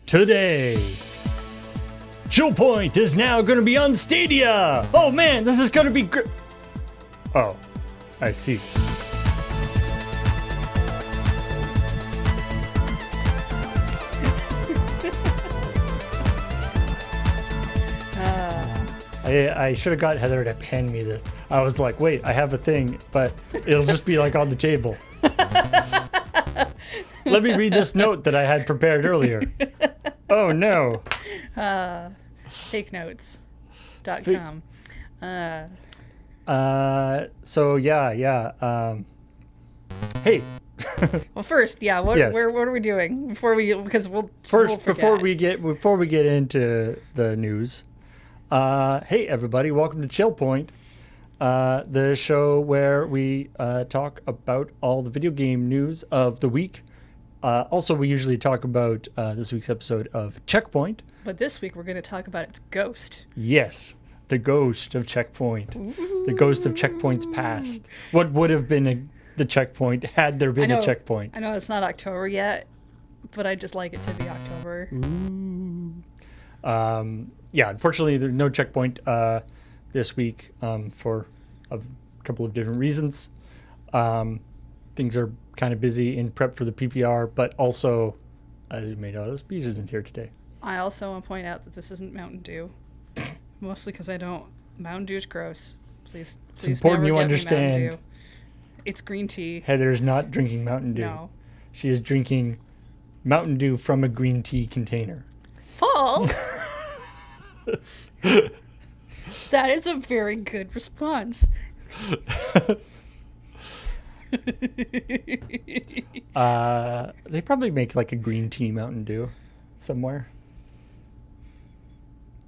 Today, ChillPoint is now going to be on Stadia. Oh man, this is going to be great. Oh, I see. I should have got Heather to hand me this. I was like, wait, I have a thing, but it'll just be like on the table. Let me read this note that I had prepared earlier. Oh no. Fakenotes.com. Hey. Well, first, yeah. What are we doing before we? Because we'll before we get into the news. Hey everybody, welcome to ChillPoint, the show where we talk about all the video game news of the week. Also, we usually talk about this week's episode of ChillPoint. But this week we're going to talk about its ghost. Yes, the ghost of ChillPoint. Ooh. The ghost of ChillPoint's past. What would have been the ChillPoint had there been a ChillPoint? I know it's not October yet, but I just like it to be October. Ooh. Yeah, unfortunately, there's no ChillPoint this week for a couple of different reasons. Things are kind of busy in prep for the PPR, but also, as you may notice, Beach isn't here today. I also want to point out that this isn't Mountain Dew, mostly because Mountain Dew is gross. Please it's important you understand. It's green tea. Heather's not drinking Mountain Dew. No. She is drinking Mountain Dew from a green tea container. Paul! That is a very good response. They probably make like a green tea Mountain Dew somewhere.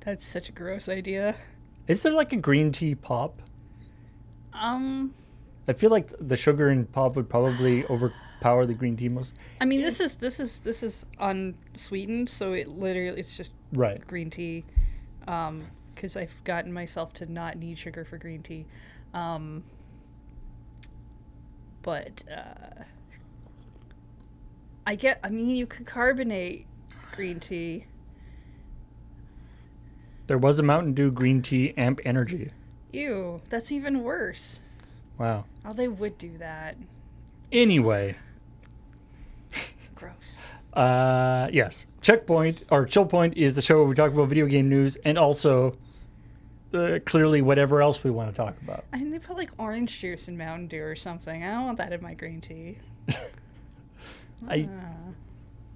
That's such a gross idea. Is there like a green tea pop? I feel like the sugar in pop would probably overpower the green tea most. I mean, this is unsweetened, so it's just right. Green tea. Because I've gotten myself to not need sugar for green tea. But you could carbonate green tea. There was a Mountain Dew green tea Amp Energy. Ew, that's even worse. Wow. Oh, they would do that. Anyway. Gross. Yes. ChillPoint is the show where we talk about video game news and also clearly whatever else we want to talk about. I mean, they put like orange juice in Mountain Dew or something. I don't want that in my green tea.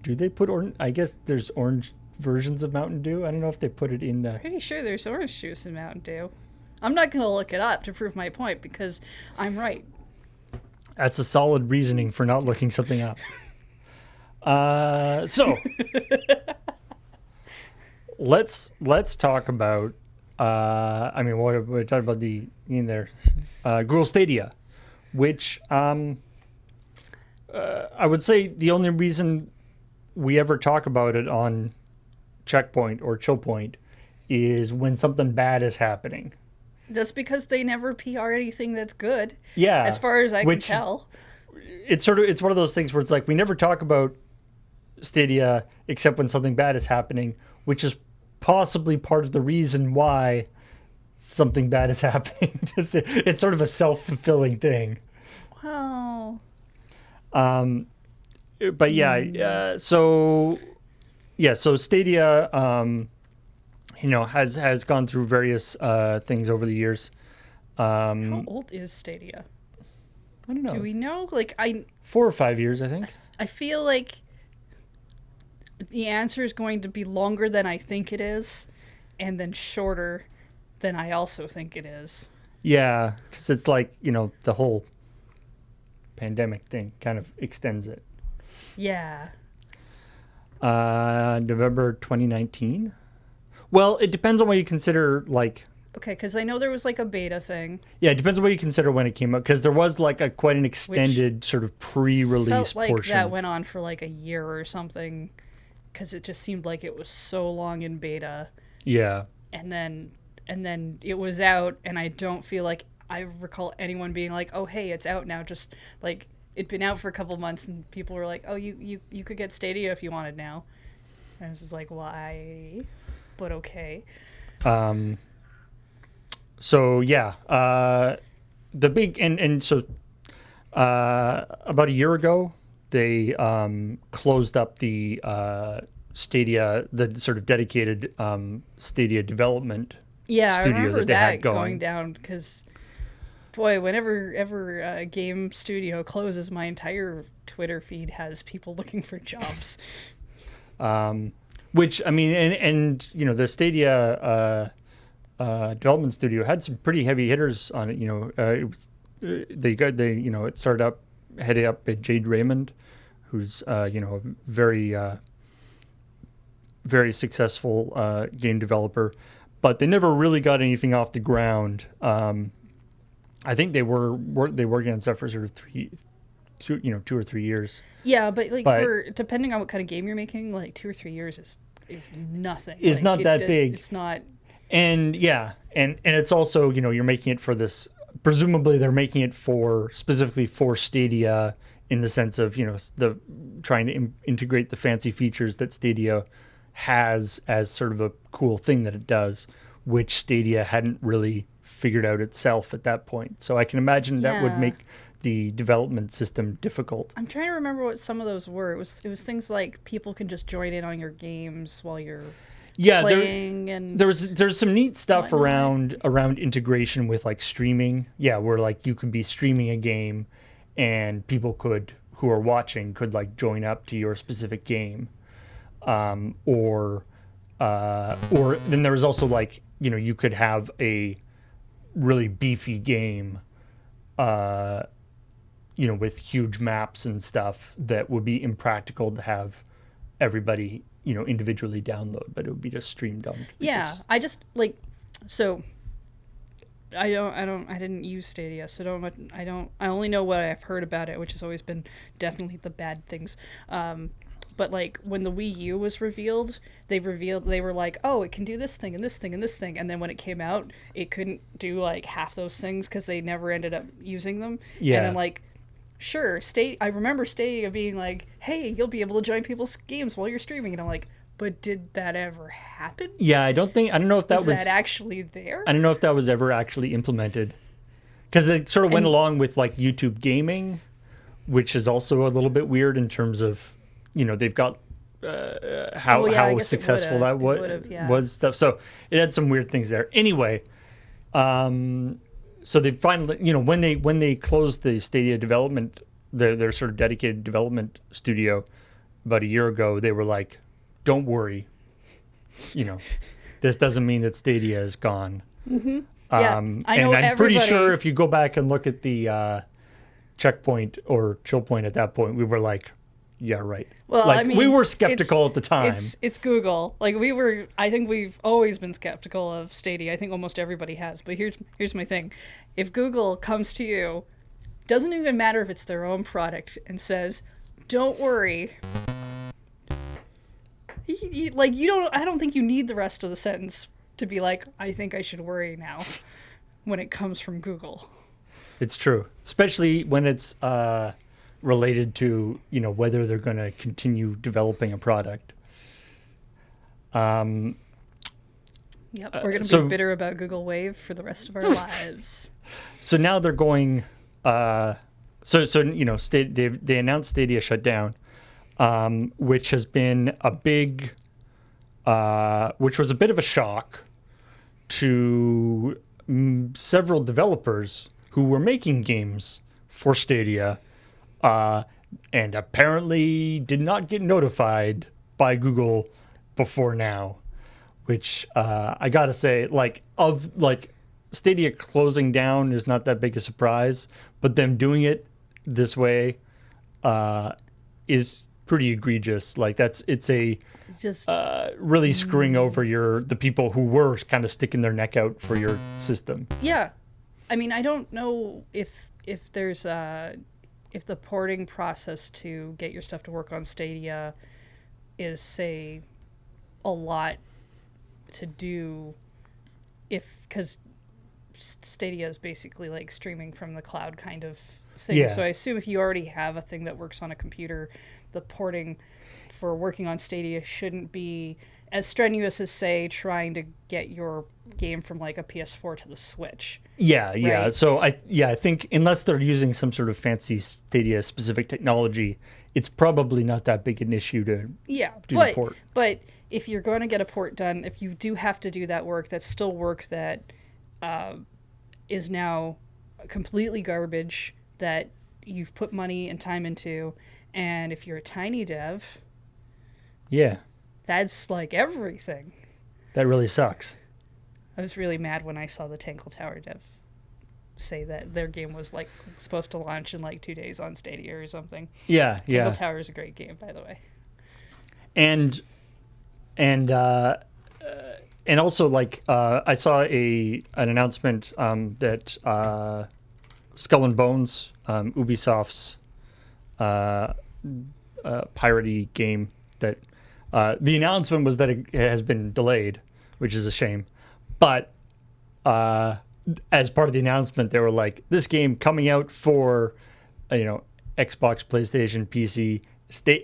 Do they put orange? I guess there's orange versions of Mountain Dew. I don't know if they put it in the... Pretty sure there's orange juice in Mountain Dew. I'm not going to look it up to prove my point because I'm right. That's a solid reasoning for not looking something up. So let's talk about what we're talking about Google Stadia, which I would say the only reason we ever talk about it on ChillPoint or ChillPoint is when something bad is happening. That's because they never PR anything that's good. Yeah, as far as I can tell. It's one of those things where it's like we never talk about Stadia except when something bad is happening, which is possibly part of the reason why something bad is happening. It's sort of a self-fulfilling thing. Wow. But yeah, so Stadia has gone through various things over the years. How old is Stadia? I don't know. Do we know? 4 or 5 years, I think. I feel like the answer is going to be longer than I think it is, and then shorter than I also think it is. Yeah, because it's like, the whole pandemic thing kind of extends it. Yeah. November 2019? Well, it depends on what you consider, Okay, because I know there was, a beta thing. Yeah, it depends on what you consider when it came out, because there was, quite an extended sort of pre-release portion. portion. That went on for, a year or something, because it just seemed like it was so long in beta. Yeah. And then it was out, and I don't feel like I recall anyone being like, oh, hey, it's out now. Just, it'd been out for a couple months, and people were like, oh, you could get Stadia if you wanted now. And it's just like, why? But okay. So yeah, the big and so about a year ago they closed up the Stadia, the sort of dedicated Stadia development Yeah, I studio remember that they that had going going. down because, boy, whenever ever a game studio closes, my entire Twitter feed has people looking for jobs. Which I mean, and you know, the Stadia development studio had some pretty heavy hitters on it. You know, it started up headed up by Jade Raymond, who's you know, a very very successful game developer, but they never really got anything off the ground. I think they working on stuff for sort of 2 or 3 years. Yeah, but like But for depending on what kind of game you're making, like 2 or 3 years is nothing. is Like, not that big. It's not. And yeah, and it's also, you know, you're making it for this. Presumably, they're making it for specifically for Stadia in the sense of, you know, the trying to integrate the fancy features that Stadia has as sort of a cool thing that it does, which Stadia hadn't really figured out itself at that point. So I can imagine that would Yeah. make the development system difficult. I'm trying to remember what some of those were. It was things like people can just join in on your games while you're Yeah, playing, and there's some neat stuff whatnot. around integration with like streaming. Yeah, where like you could be streaming a game, and people who are watching could like join up to your specific game, or then there was also like, you know, you could have a really beefy game, you know, with huge maps and stuff that would be impractical to have everybody, you know, individually download, but it would be just streamed on. Yeah, I just like so. I didn't use Stadia, so I only know what I've heard about it, which has always been definitely the bad things. But like when the Wii U was revealed, they were like, oh, it can do this thing and this thing and this thing, and then when it came out, it couldn't do like half those things because they never ended up using them. Yeah. And then like, sure, I remember Stadia being like, hey, you'll be able to join people's games while you're streaming, and I'm like, but did that ever happen? Yeah, I don't know if that Was that actually there? I don't know if that was ever actually implemented, because it sort of went And- along with like YouTube gaming, which is also a little bit weird in terms of, you know, they've got how Well, yeah, I guess it successful would've. that It would've, yeah. was stuff. So it had some weird things there. Anyway, so they finally, you know, when they closed the Stadia development, their sort of dedicated development studio about a year ago, they were like, don't worry, you know, this doesn't mean that Stadia is gone. Yeah, I know and I'm pretty everybody- sure if you go back and look at the Checkpoint or ChillPoint at that point, we were like, yeah, right. Well, like, I mean, we were skeptical at the time. It's Google. Like I think we've always been skeptical of Stadia. I think almost everybody has. But here's my thing: if Google comes to you, doesn't even matter if it's their own product, and says, "Don't worry." I don't think you need the rest of the sentence to be like, I think I should worry now, when it comes from Google. It's true, especially when it's related to, you know, whether they're going to continue developing a product. Yep, we're gonna so- be bitter about Google Wave for the rest of our lives. So now they're going. So you know, they announced Stadia shut down, which has been a big, which was a bit of a shock to several developers who were making games for Stadia, and apparently did not get notified by Google before now. Which I gotta say, Stadia closing down is not that big a surprise, but them doing it this way is pretty egregious. Like it's Just really screwing over the people who were kind of sticking their neck out for your system. yeah, I mean, I don't know if there's if the porting process to get your stuff to work on Stadia is, say, a lot to do, because Stadia is basically like streaming from the cloud kind of thing. Yeah. So I assume if you already have a thing that works on a computer, the porting for working on Stadia shouldn't be as strenuous as, say, trying to get your game from like a PS4 to the Switch. Yeah, yeah. Right. So I think unless they're using some sort of fancy Stadia specific technology, it's probably not that big an issue to Yeah, do the port. but if you're going to get a port done, if you do have to do that work, that's still work that is now completely garbage that you've put money and time into. And if you're a tiny dev, Yeah, that's like everything. that really sucks. I was really mad when I saw the Tankle Tower dev say that their game was like supposed to launch in like 2 days on Stadia or something. Yeah, yeah. Tankle Tower is a great game, by the way. And and also like I saw an announcement that Skull and Bones, Ubisoft's piratey game, that the announcement was that it has been delayed, which is a shame. But as part of the announcement, they were like, this game coming out for Xbox, PlayStation, PC,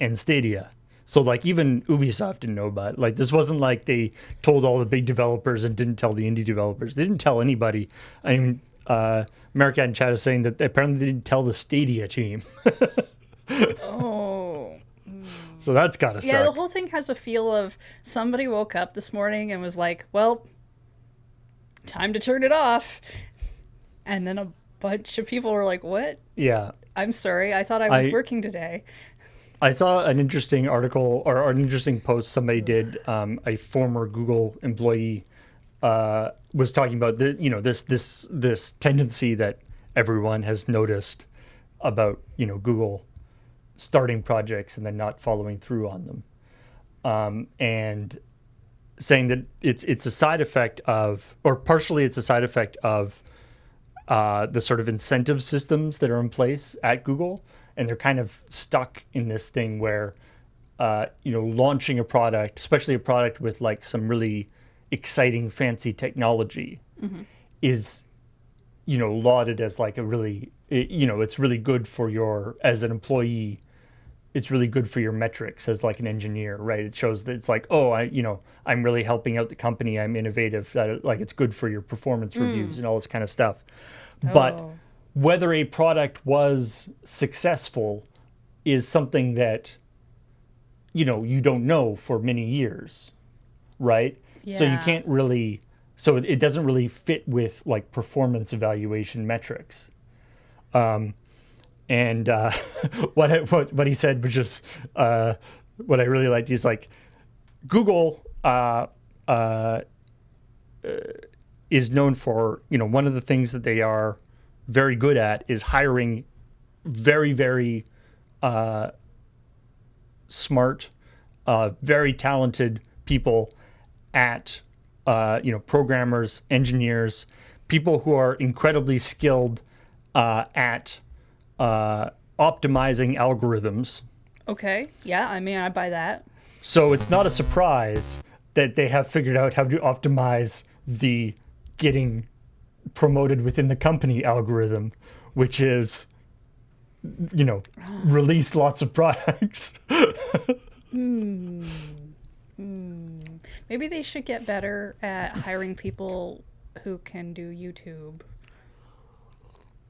and Stadia. So like even Ubisoft didn't know about it. Like this wasn't like they told all the big developers and didn't tell the indie developers. They didn't tell anybody. I mean, America in chat is saying that apparently they didn't tell the Stadia team. Oh. So that's gotta suck. Yeah, the whole thing has a feel of somebody woke up this morning and was like, well, time to turn it off. And then a bunch of people were like, what? Yeah. I'm sorry, I thought I was working today. I saw an interesting article or an interesting post somebody did. A former Google employee was talking about this tendency that everyone has noticed about Google starting projects and then not following through on them, and saying that it's a side effect of, or partially it's a side effect of the sort of incentive systems that are in place at Google. And they're kind of stuck in this thing where, launching a product, especially a product with like some really exciting, fancy technology, is, lauded as like a really, it's really good for your, as an employee, it's really good for your metrics as like an engineer, right? It shows that it's like, oh, I'm really helping out the company. I'm innovative. That like it's good for your performance reviews and all this kind of stuff. But whether a product was successful is something that, you don't know for many years, right? Yeah. So you can't really, so it doesn't really fit with like performance evaluation metrics. And what he said was just what I really liked. He's like, Google is known for, one of the things that they are very good at is hiring very, very smart, very talented people at, programmers, engineers, people who are incredibly skilled at optimizing algorithms. Okay. Yeah, I mean, I buy that. So it's not a surprise that they have figured out how to optimize the getting promoted within the company algorithm, which is, release lots of products. Maybe they should get better at hiring people who can do YouTube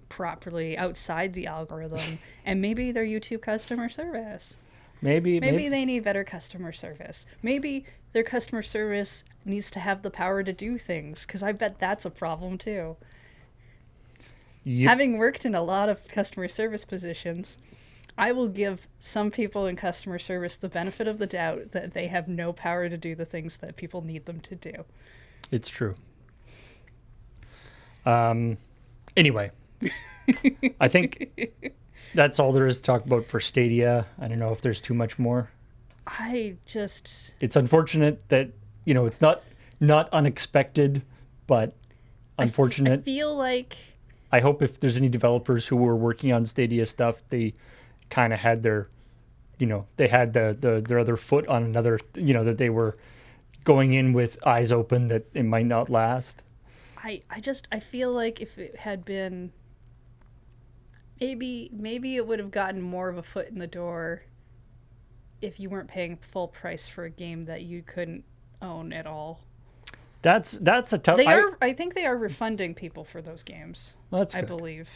properly outside the algorithm, and maybe their YouTube customer service. Maybe They need better customer service. Maybe their customer service needs to have the power to do things, because I bet that's a problem too. Yep. Having worked in a lot of customer service positions, I will give some people in customer service the benefit of the doubt that they have no power to do the things that people need them to do. It's true. Anyway, I think that's all there is to talk about for Stadia. I don't know if there's too much more. It's unfortunate that, it's not unexpected, but unfortunate. I feel like... I hope if there's any developers who were working on Stadia stuff, they kind of had their, they had their other foot on another, that they were going in with eyes open that it might not last. I feel like if it had been, maybe it would have gotten more of a foot in the door if you weren't paying full price for a game that you couldn't own at all. That's a tough. I think they are refunding people for those games. Well, that's I good. believe.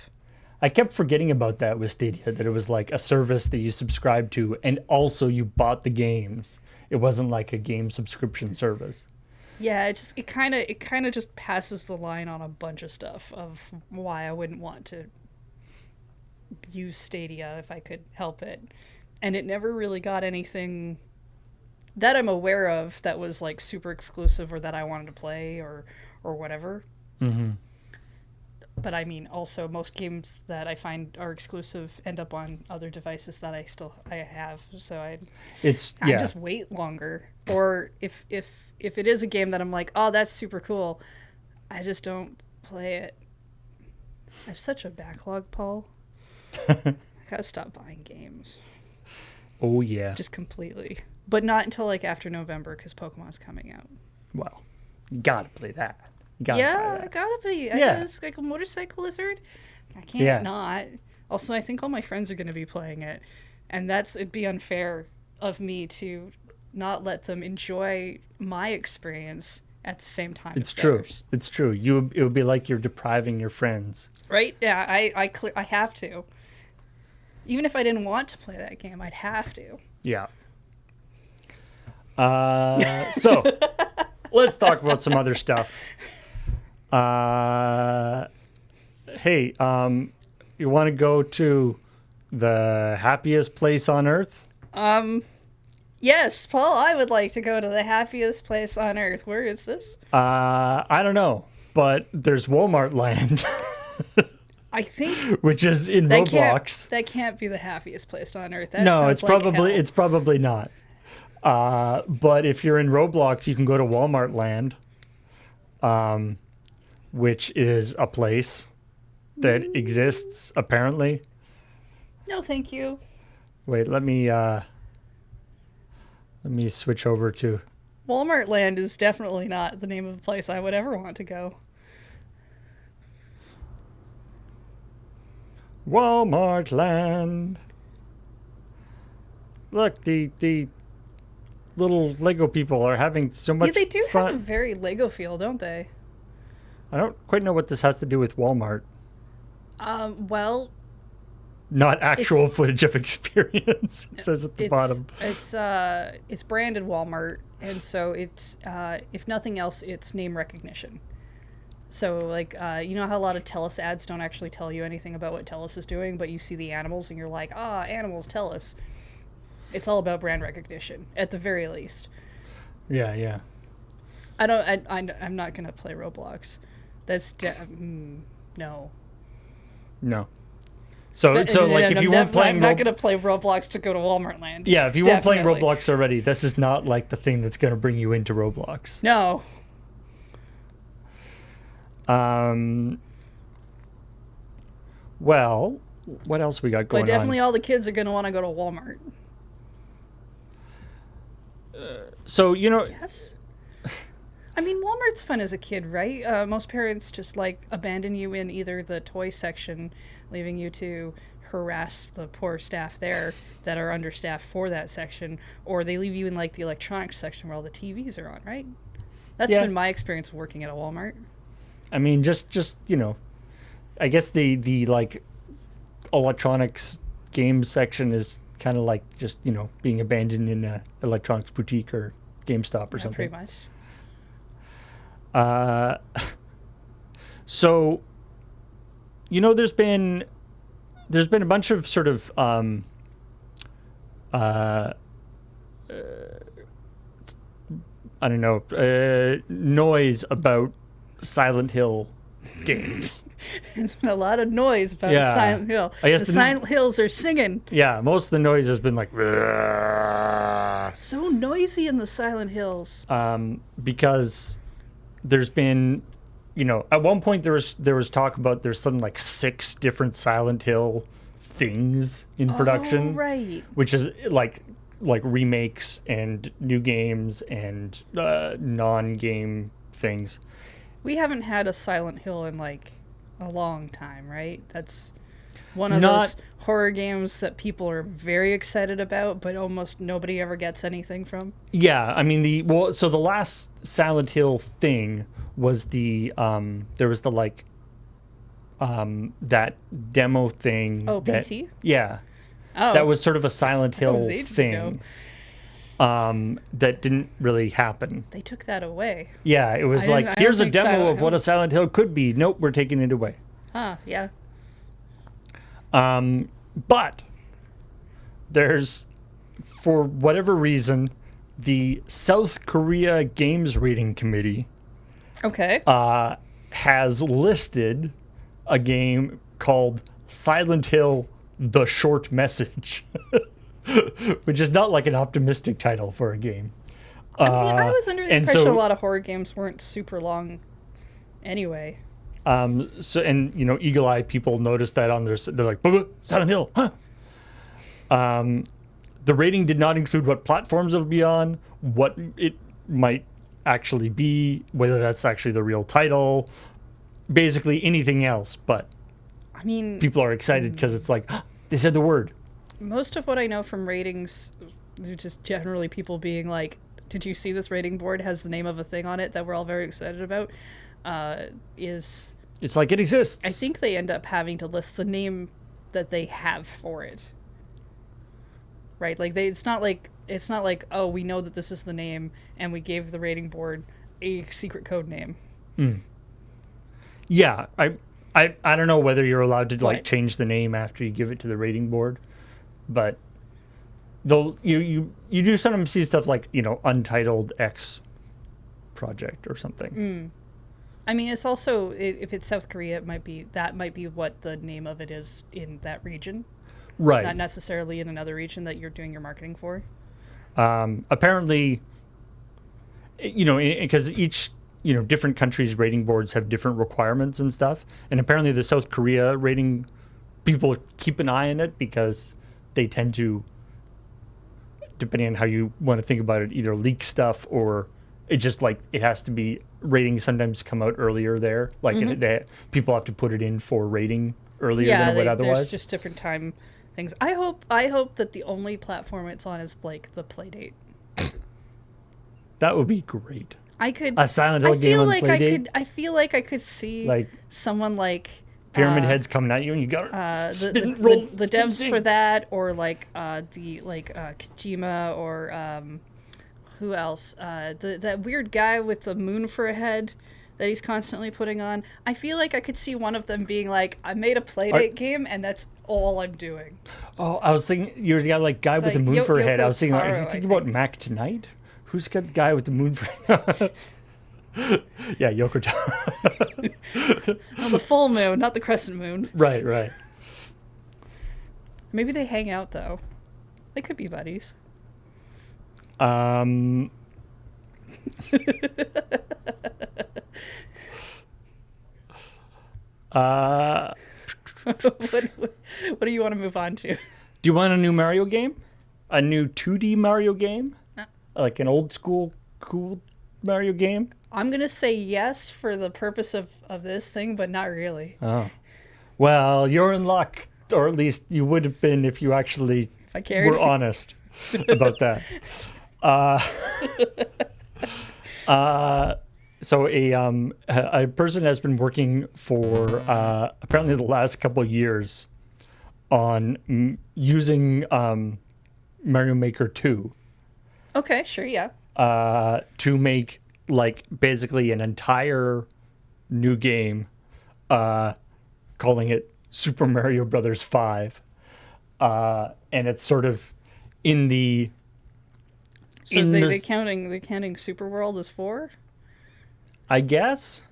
I kept forgetting about that with Stadia, that it was like a service that you subscribed to and also you bought the games. It wasn't like a game subscription service. Yeah, it kind of just passes the line on a bunch of stuff of why I wouldn't want to use Stadia if I could help it. And it never really got anything that I'm aware of that was like super exclusive or that I wanted to play or whatever. Mm-hmm. But I mean, also most games that I find are exclusive end up on other devices that I have. So I just wait longer. Or if it is a game that I'm like, oh, that's super cool, I just don't play it. I have such a backlog, Paul. I gotta stop buying games. Oh yeah. Just completely. But not until like after November because Pokemon's coming out. Well, you gotta play that. I gotta be. I guess like a motorcycle lizard. I can't not. Also, I think all my friends are going to be playing it, and it'd be unfair of me to not let them enjoy my experience at the same time. It's true. It's true. It would be like you're depriving your friends. Right? Yeah. I have to. Even if I didn't want to play that game, I'd have to. Yeah. So let's talk about some other stuff. Hey, you want to go to the happiest place on earth? Yes, Paul, I would like to go to the happiest place on earth. Where is this? I don't know, but there's Walmart Land. I think which is in Roblox. That can't be the happiest place on earth. No, it's probably not. But if you're in Roblox, you can go to Walmart Land. Which is a place that exists, apparently. No, thank you. Wait, let me switch over to... Walmart Land is definitely not the name of a place I would ever want to go. Walmart Land. Look, the little Lego people are having so much fun. Yeah, they do have a very Lego feel, don't they? I don't quite know what this has to do with Walmart. Well... Not actual footage of experience, it says at the bottom. It's branded Walmart, and so it's, if nothing else, it's name recognition. So, like, you know how a lot of TELUS ads don't actually tell you anything about what TELUS is doing, but you see the animals and you're like, animals, TELUS. It's all about brand recognition, at the very least. Yeah. I'm not going to play Roblox. That's no. So like if you weren't playing, I'm not going to play Roblox to go to Walmart Land. Yeah, if you weren't playing Roblox already, this is not like the thing that's going to bring you into Roblox. No. Well, what else we got going on? But definitely all the kids are going to want to go to Walmart. So, you know... Yes. I mean, Walmart's fun as a kid, right? Most parents just, like, abandon you in either the toy section, leaving you to harass the poor staff there that are understaffed for that section, or they leave you in, like, the electronics section where all the TVs are on, right? That's been my experience working at a Walmart. I mean, just you know, I guess the like, electronics game section is kind of like just, you know, being abandoned in a electronics boutique or GameStop or something. Pretty much. So, you know, there's been a bunch of sort of I don't know, noise about Silent Hill games. There's been a lot of noise about Silent Hill. I guess the Silent Hills are singing. Yeah, most of the noise has been like... So noisy in the Silent Hills. Because there's been, you know, at one point there was talk about there's something like 6 different Silent Hill things in production. Oh, right. Which is like remakes and new games and non-game things. We haven't had a Silent Hill in like a long time, right? One of Not- those horror games that people are very excited about, but almost nobody ever gets anything from. Yeah, I mean so the last Silent Hill thing was there was the like that demo thing. Oh, that, PT? Yeah. Oh, That was sort of a Silent That was Hill ages thing. That didn't really happen. they took that away. Yeah, it was I like, don't here's a think demo Silent of what Hill- a Silent Hill could be. Nope, we're taking it away. Yeah. But there's, for whatever reason, the South Korea Games Rating Committee Okay. has listed a game called Silent Hill: The Short Message, which is not like an optimistic title for a game. I mean, I was under the and impression so- a lot of horror games weren't super long anyway. So, and Eagle Eye people noticed that on they're like, Silent Hill, huh? The rating did not include what platforms it'll be on, what it might actually be, whether that's actually the real title, basically anything else. But I mean, people are excited because it's like, they said the word. most of what I know from ratings, just generally people being like, "Did you see this rating board has the name of a thing on it that we're all very excited about?" Is It's like it exists. I think they end up having to list the name that they have for it. Right? Like it's not like oh, we know that this is the name and we gave the rating board a secret code name. Yeah, I don't know whether you're allowed to like What? change the name after you give it to the rating board, but though you do sometimes see stuff like Untitled X project or something. I mean, it's also if it's South Korea, it might be what the name of it is in that region, Right. not necessarily in another region that you're doing your marketing for. Apparently, because each different countries' rating boards have different requirements and stuff, and apparently the South Korea rating people keep an eye on it because they tend to, depending on how you want to think about it, either leak stuff or it just like it has to be ratings sometimes come out earlier there, like people have to put it in for rating earlier than it would otherwise. There's just different time things. I hope that the only platform it's on is like the Playdate. That would be great. I could. A Silent Hill I game feel on like Playdate? I feel like I could see Like someone like Pyramid Head's coming at you and you got to spin, the roll, the spin, devs zing. for that, or like Kojima, or who else? That weird guy with the moon for a head that he's constantly putting on. I feel like I could see one of them being like, I made a Playdate game and that's all I'm doing. Oh, I was thinking you're the guy with like the moon for a head. I was thinking, are Yoko you Taro, thinking I about think. Mac Tonight? Who's got the guy with the moon for a head? Yeah, Yoko Taro. Oh, the full moon, not the crescent moon. Right. Maybe they hang out though. They could be buddies. What do you want to move on to? Do you want a new Mario game? A new 2D Mario game? Like an old school cool Mario game? I'm gonna say yes for the purpose of this thing, but not really. Oh. Well, you're in luck. Or at least you would have been if you actually If I carried were honest about that. So a person has been working for apparently the last couple of years on using Mario Maker 2 Okay, sure, yeah. to make like basically an entire new game, calling it Super Mario Brothers 5, and it's sort of in the. So they counting Super World as 4? I guess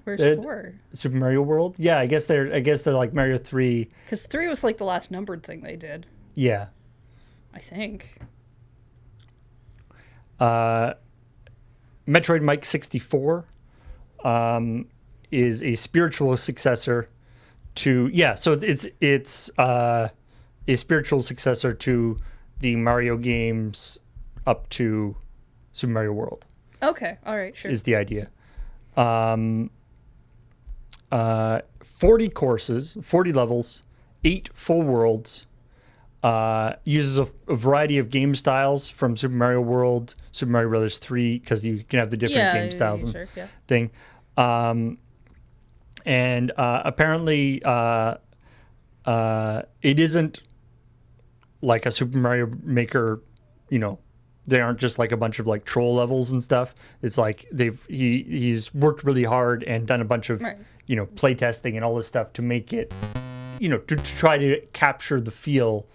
Where's 4? Super Mario World. Yeah, I guess they're like Mario 3. Because 3 was like the last numbered thing they did, Yeah. I think. Metroid Mike 64 is a spiritual successor to so it's a spiritual successor to the Mario games up to Super Mario World. Okay, all right, sure. Is the idea. 40 courses, 40 levels, 8 full worlds. Uses a variety of game styles from Super Mario World, Super Mario Brothers 3, because you can have the different game styles and sure, yeah. thing. And apparently, it isn't like a Super Mario Maker. They aren't just like a bunch of like troll levels and stuff. It's like he's worked really hard and done a bunch of Right. Play testing and all this stuff to make it, to try to capture the feel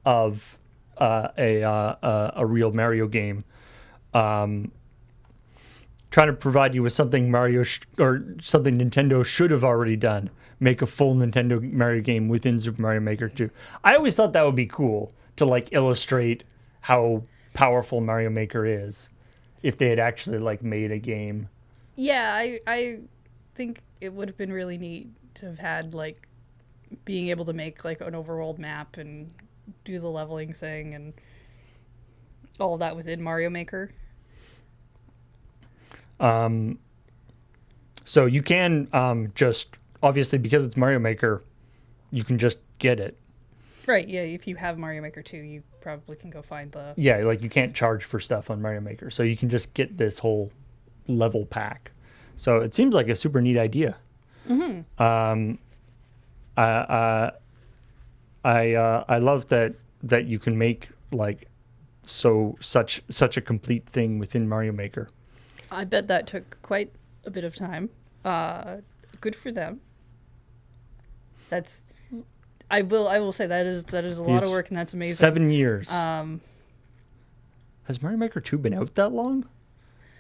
of a real Mario game. Trying to provide you with something or something Nintendo should have already done. Make a full Nintendo Mario game within Super Mario Maker 2. I always thought that would be cool to like illustrate how powerful Mario Maker is if they had actually like made a game. Yeah, I think it would have been really neat to have had like being able to make like an overworld map and do the leveling thing and all of that within Mario Maker. So you can just obviously, because it's Mario Maker, you can just get it. Right, yeah, if you have Mario Maker 2, you probably can go find the... Yeah, like you can't charge for stuff on Mario Maker, so you can just get this whole level pack. So it seems like a super neat idea. Mm-hmm. I love that you can make like such a complete thing within Mario Maker. I bet that took quite a bit of time. Good for them. I will say that is a lot of work, and that's amazing. 7 years. Has Mario Maker 2 been out that long?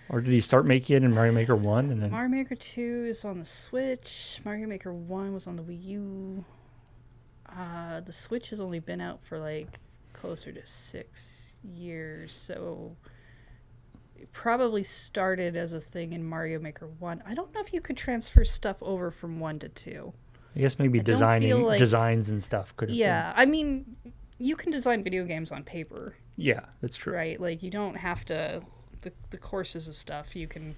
Or did he start making it in Mario Maker 1 and then Mario Maker 2 is on the Switch. Mario Maker 1 was on the Wii U. The Switch has only been out for like closer to 6 years, so it probably started as a thing in Mario Maker 1. I don't know if you could transfer stuff over from 1 to 2. I guess maybe designs and stuff could have been. I mean, you can design video games on paper. Yeah, that's true. Right? Like you don't have to the courses of stuff you're going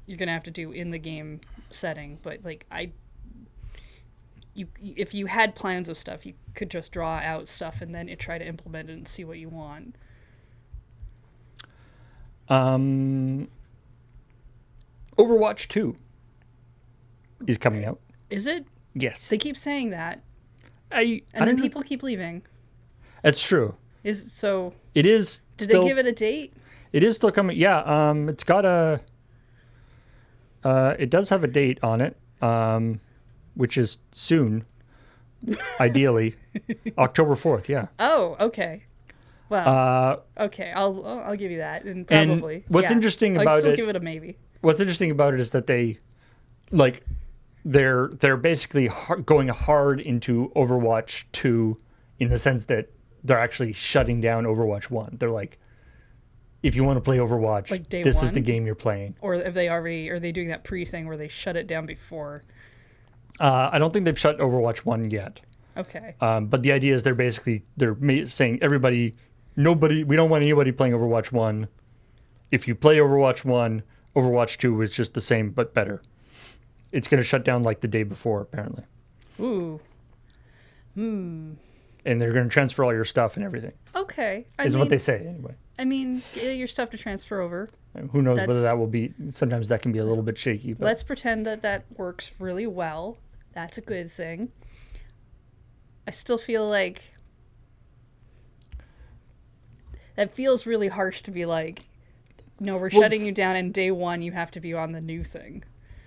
to have to do in the game setting, but like if you had plans of stuff, you could just draw out stuff and then try to implement it and see what you want. Overwatch 2 is coming out. Is it? Yes. They keep saying that. And then people keep leaving. That's true. It is Did they give it a date? It is still coming. Yeah. It's got it does have a date on it, which is soon, ideally, October 4th. Yeah. Oh, okay. Wow. Okay, I'll give you that, and probably. And what's interesting about I'll still give it a maybe. What's interesting about it is that they're basically going hard into Overwatch 2 in the sense that they're actually shutting down Overwatch 1. They're like, if you want to play Overwatch, like this is the game you're playing. Or are they doing that pre-thing where they shut it down before? I don't think they've shut Overwatch 1 yet. Okay. But the idea is they're saying we don't want anybody playing Overwatch 1. If you play Overwatch 1, Overwatch 2 is just the same but better. It's going to shut down like the day before, apparently. Ooh. And they're going to transfer all your stuff and everything. Okay. Is what they say, anyway. I mean, your stuff to transfer over. And who knows whether that will be... Sometimes that can be a little bit shaky. But. Let's pretend that works really well. That's a good thing. I still feel like... That feels really harsh to be like, no, we're shutting you down, and day one you have to be on the new thing.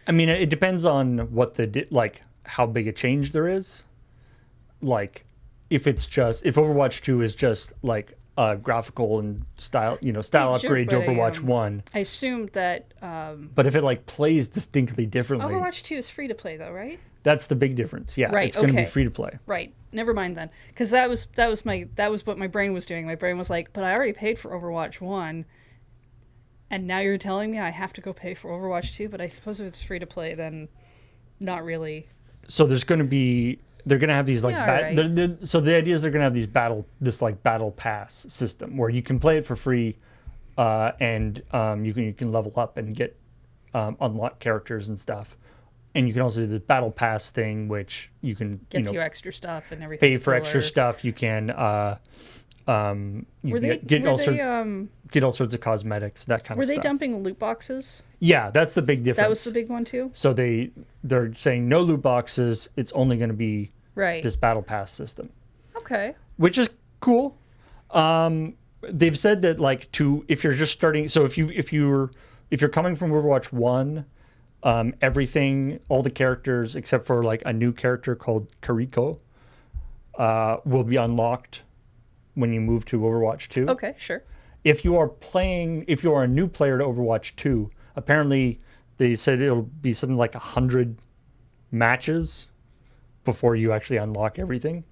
I mean, it depends on what how big a change there is. Like, if Overwatch 2 is just like a graphical and style upgrade to Overwatch 1. I assumed that. But if it like plays distinctly differently. Overwatch 2 is free to play though, right? That's the big difference. Yeah, right, it's going to be free to play. Right. Never mind then, because that was what my brain was doing. My brain was like, but I already paid for Overwatch 1. And now you're telling me I have to go pay for Overwatch 2, but I suppose if it's free to play, then not really. So they're going to have these like, so the idea is they're going to have this battle pass system where you can play it for free, and you can level up and get unlock characters and stuff, and you can also do the battle pass thing, which you can Gets you extra stuff and everything. pay for extra stuff. You can get all sorts of cosmetics, that kind of stuff. Were they dumping loot boxes? Yeah, that's the big difference. That was the big one too. So they're saying no loot boxes. It's only going to be this battle pass system. Okay. Which is cool. They've said that if you're just starting, so if you're coming from Overwatch 1, everything, all the characters except for like a new character called Kariko will be unlocked when you move to Overwatch 2. Okay, sure. If you are a new player to Overwatch 2, apparently they said it'll be something like 100 matches before you actually unlock everything.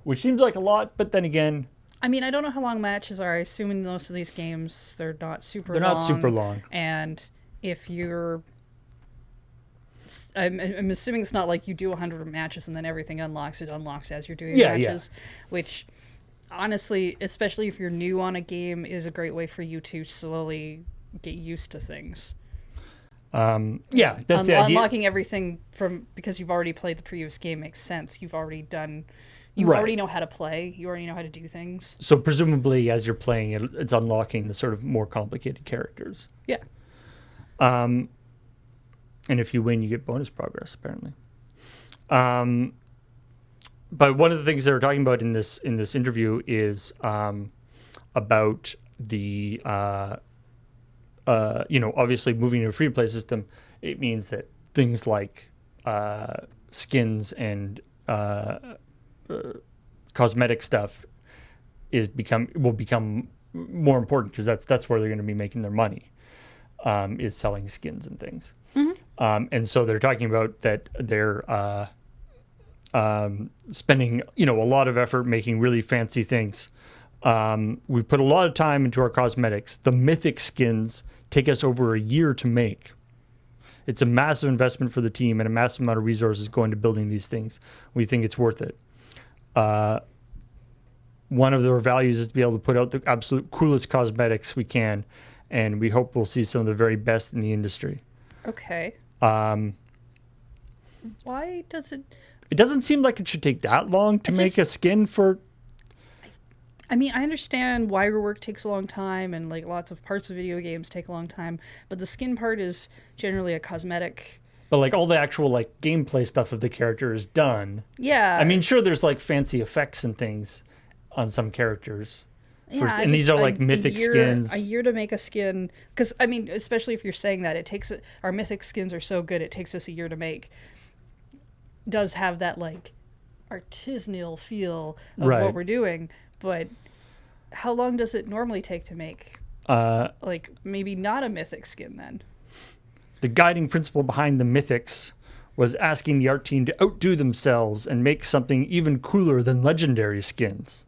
Which seems like a lot, but then again, I mean, I don't know how long matches are. I assume in most of these games they're not super long. And if you're, I'm assuming it's not like you do 100 matches and then everything unlocks. It unlocks as you're doing matches, which honestly, especially if you're new on a game, is a great way for you to slowly get used to things. That's the idea. Unlocking everything because you've already played the previous game makes sense. You've already done. You already know how to play. You already know how to do things. So presumably, as you're playing, it's unlocking the sort of more complicated characters. Yeah. And if you win, you get bonus progress, apparently. But one of the things they were talking about in this interview is about the obviously moving to a free to play system. It means that things like skins and cosmetic stuff will become more important because that's where they're going to be making their money, is selling skins and things. Mm-hmm. And so they're talking about that they're spending a lot of effort making really fancy things. We put a lot of time into our cosmetics. The mythic skins take us over a year to make. It's a massive investment for the team and a massive amount of resources going to building these things. We think it's worth it. One of their values is to be able to put out the absolute coolest cosmetics we can, and we hope we'll see some of the very best in the industry. Okay. Why does it... It doesn't seem like it should take that long to make a skin for... I mean, I understand wire work takes a long time and like lots of parts of video games take a long time, but the skin part is generally a cosmetic... But like all the actual like gameplay stuff of the character is done. Yeah. I mean, sure, there's like fancy effects and things on some characters. And these are like mythic skins. A year to make a skin. Because, I mean, especially if you're saying that, our mythic skins are so good, it takes us a year to make. Does have that like artisanal feel of what we're doing. But how long does it normally take to make? Like maybe not a mythic skin then. The guiding principle behind the mythics was asking the art team to outdo themselves and make something even cooler than legendary skins.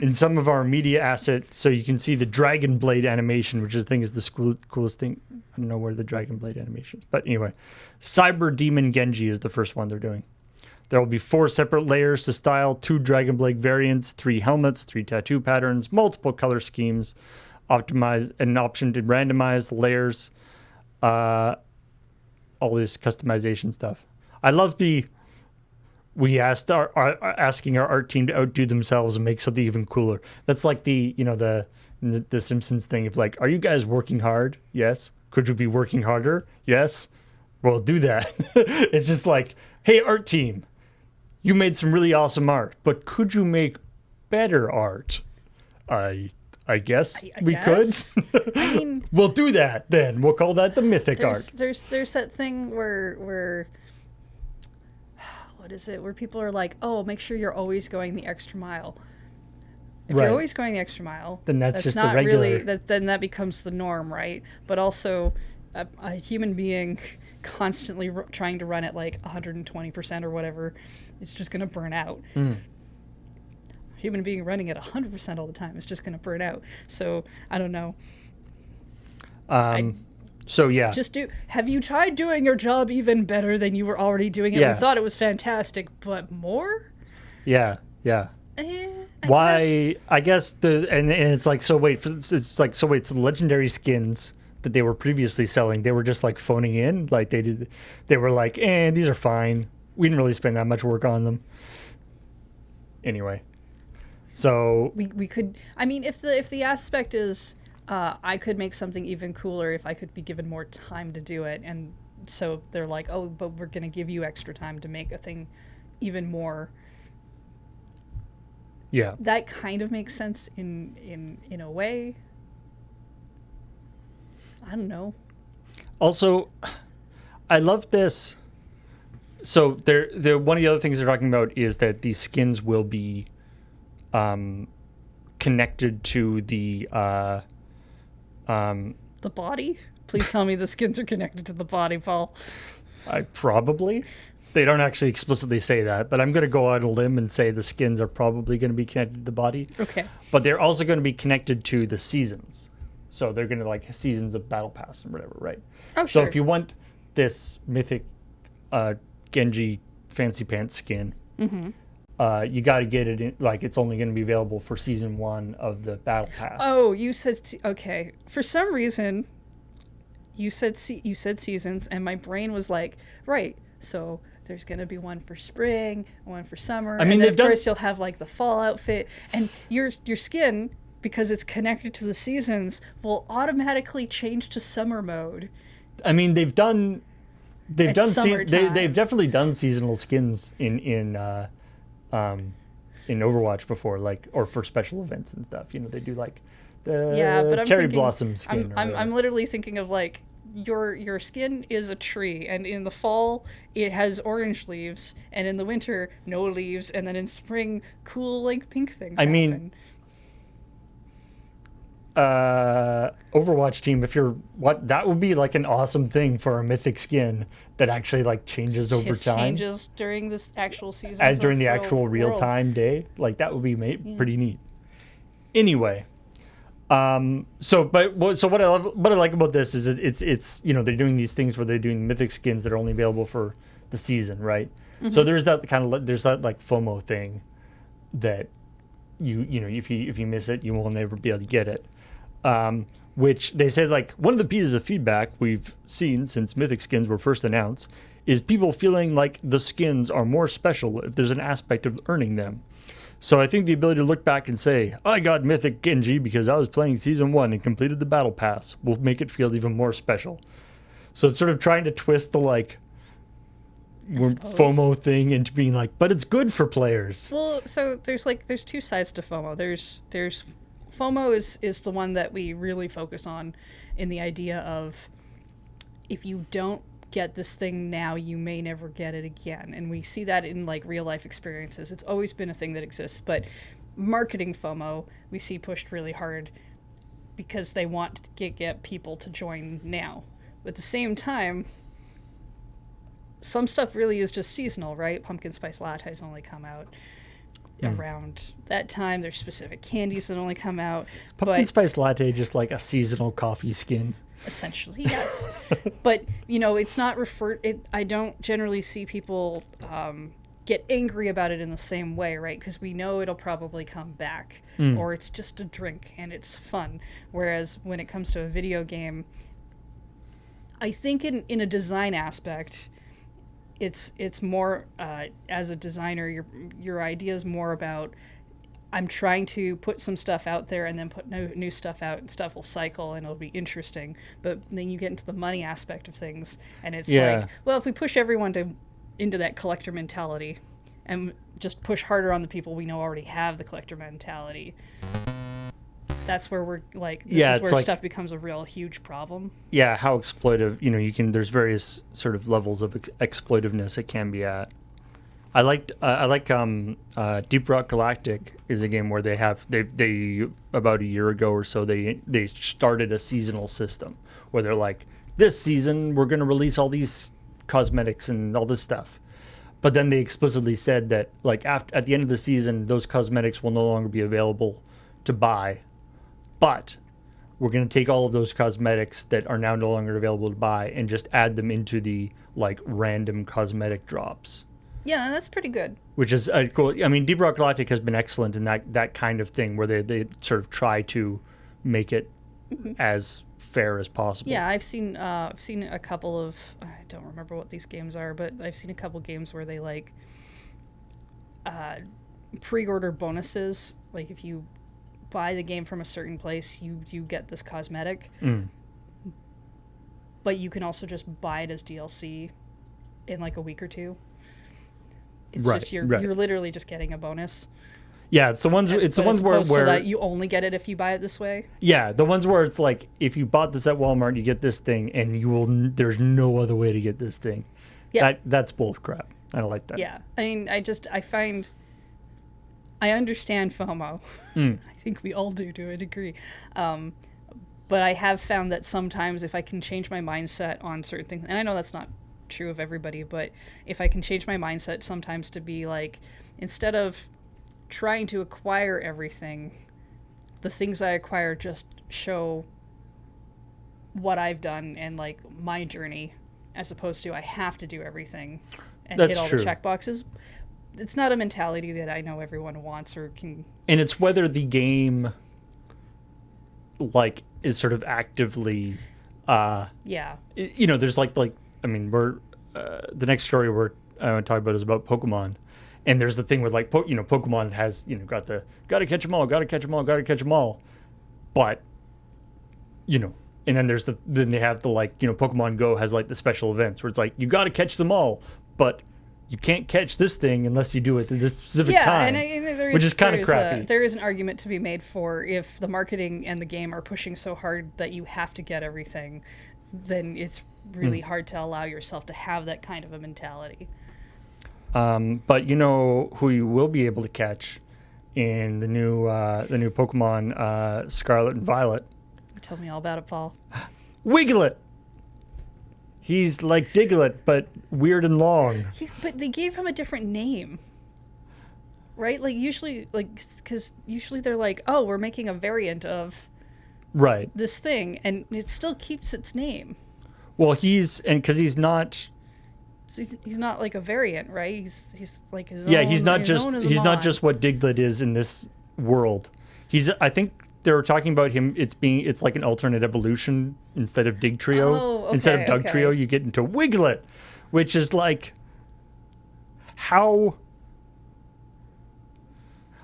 In some of our media assets, so you can see the Dragon Blade animation, which I think is the coolest thing. I don't know where the Dragon Blade animation is. But anyway, Cyber Demon Genji is the first one they're doing. There will be 4 separate layers to style, 2 Dragon Blade variants, 3 helmets, 3 tattoo patterns, multiple color schemes, optimize an option to randomize the layers. All this customization stuff. I love asking our art team to outdo themselves and make something even cooler. That's like the Simpsons thing of like, are you guys working hard? Yes. Could you be working harder? Yes. Well, do that. It's just like, hey, art team, you made some really awesome art, but could you make better art? I guess we could. I mean, we'll do that then. We'll call that the mythic art. There's that thing where what is it? Where people are like, oh, make sure you're always going the extra mile. If you're always going the extra mile, then that's just not the regular. Really. Then that becomes the norm, right? But also, a human being constantly trying to run at like 120% or whatever, it's just going to burn out. Human being running at 100% all the time is just going to burn out. So I don't know. So yeah. Have you tried doing your job even better than you were already doing it? Yeah. We thought it was fantastic, but more? Yeah. I guess and it's like, so wait, so the legendary skins that they were previously selling, they were just like phoning in. Like they were like, these are fine. We didn't really spend that much work on them. Anyway, so we could. I mean, if the aspect is, I could make something even cooler if I could be given more time to do it, and so they're like, oh, but we're gonna give you extra time to make a thing even more. Yeah, that kind of makes sense in a way. I don't know. Also, I love this. So they're one of the other things they're talking about is that these skins will be connected to the body. Please tell me the skins are connected to the body, Paul. They don't actually explicitly say that, but I'm going to go on a limb and say the skins are probably going to be connected to the body. Okay. But they're also going to be connected to the seasons. So they're going to like seasons of Battle Pass and whatever, right? Oh, sure. So if you want this mythic Genji fancy pants skin, you got to get it in, like it's only going to be available for season 1 of the Battle Pass. Oh, you said okay. For some reason, you said seasons, and my brain was like, right. So there's going to be one for spring, one for summer. I mean, and then of course you'll have like the fall outfit, and your skin, because it's connected to the seasons, will automatically change to summer mode. I mean, they've definitely done seasonal skins in Overwatch before, like, or for special events and stuff. You know, they do like the cherry blossom skin. I'm literally thinking of like your skin is a tree, and in the fall it has orange leaves, and in the winter no leaves, and then in spring cool like pink things happen. Overwatch team, that would be like an awesome thing for a mythic skin that actually like changes over time. Changes during this actual season. As during the actual real-time day. Like that would be pretty neat. Anyway, what I like about this is it's you know, they're doing these things where they're doing mythic skins that are only available for the season, right? Mm-hmm. So there's that like FOMO thing that you know, if you miss it, you will never be able to get it. Which they said, like, one of the pieces of feedback we've seen since mythic skins were first announced is people feeling like the skins are more special if there's an aspect of earning them. So I think the ability to look back and say, I got mythic Genji because I was playing season 1 and completed the battle pass will make it feel even more special. So it's sort of trying to twist the like FOMO thing into being like, but it's good for players. Well, so there's two sides to FOMO. There's FOMO is the one that we really focus on in the idea of if you don't get this thing now, you may never get it again. And we see that in like real life experiences. It's always been a thing that exists. But marketing FOMO we see pushed really hard because they want to get people to join now. But at the same time, some stuff really is just seasonal, right? Pumpkin spice lattes only come out around that time. There's specific candies that only come out. Is pumpkin spice latte just like a seasonal coffee skin? Essentially, yes. But, you know, it's not I don't generally see people get angry about it in the same way, right? Because we know it'll probably come back. Or it's just a drink and it's fun. Whereas when it comes to a video game, I think in a design aspect, it's more as a designer, your idea is more about I'm trying to put some stuff out there and then put new stuff out, and stuff will cycle and it'll be interesting. But then you get into the money aspect of things, and it's like, well, if we push everyone into that collector mentality and just push harder on the people we know already have the collector mentality, that's where we're like, this is where stuff becomes a real huge problem. Yeah, how exploitive, you know, there's various sort of levels of exploitiveness it can be at. I like Deep Rock Galactic is a game where they about a year ago or so they started a seasonal system where they're like, this season we're going to release all these cosmetics and all this stuff, but then they explicitly said that like at the end of the season those cosmetics will no longer be available to buy, but we're going to take all of those cosmetics that are now no longer available to buy and just add them into the like random cosmetic drops. Yeah, that's pretty good. Which is cool. I mean, Deep Rock Galactic has been excellent in that kind of thing where they sort of try to make it as fair as possible. Yeah, I've seen a couple of, I don't remember what these games are, but I've seen a couple games where they like pre-order bonuses. Like if you buy the game from a certain place, you get this cosmetic. But you can also just buy it as DLC in like a week or two. It's just you're literally just getting a bonus. Yeah, it's the ones. It's the ones where that you only get it if you buy it this way. Yeah, the ones where it's like if you bought this at Walmart, you get this thing, and you will. There's no other way to get this thing. Yeah, that's bull crap. I don't like that. Yeah, I mean, I understand FOMO. I think we all do to a degree. But I have found that sometimes if I can change my mindset on certain things, and I know that's not true of everybody, but if I can change my mindset sometimes to be like, instead of trying to acquire everything, the things I acquire just show what I've done and like my journey, as opposed to I have to do everything and hit all the check boxes. It's not a mentality that I know everyone wants or can. And it's whether the game like is sort of actively there's like I mean, we're the next story we're want to talk about is about Pokemon, and there's the thing with like Pokemon has gotta catch them all, but and then then they have the Pokemon Go has like the special events where it's like you gotta catch them all, but you can't catch this thing unless you do it at this specific time, which is kind of crappy. There is an argument to be made for if the marketing and the game are pushing so hard that you have to get everything, then it's really hard to allow yourself to have that kind of a mentality. But you know who you will be able to catch in the new Pokemon Scarlet and Violet? Tell me all about it, Paul. Wiglet! He's like Diglett, but weird and long. But they gave him a different name, right? Like usually, because usually they're like, "Oh, we're making a variant of this thing," and it still keeps its name. Well, because he's not. So he's not like a variant, right? He's like his own. Yeah, he's not just what Diglett is in this world. I think they were talking about him. It's like an alternate evolution instead of Digtrio. Oh, okay, instead of Dugtrio, you get into Wiglet, which is like, how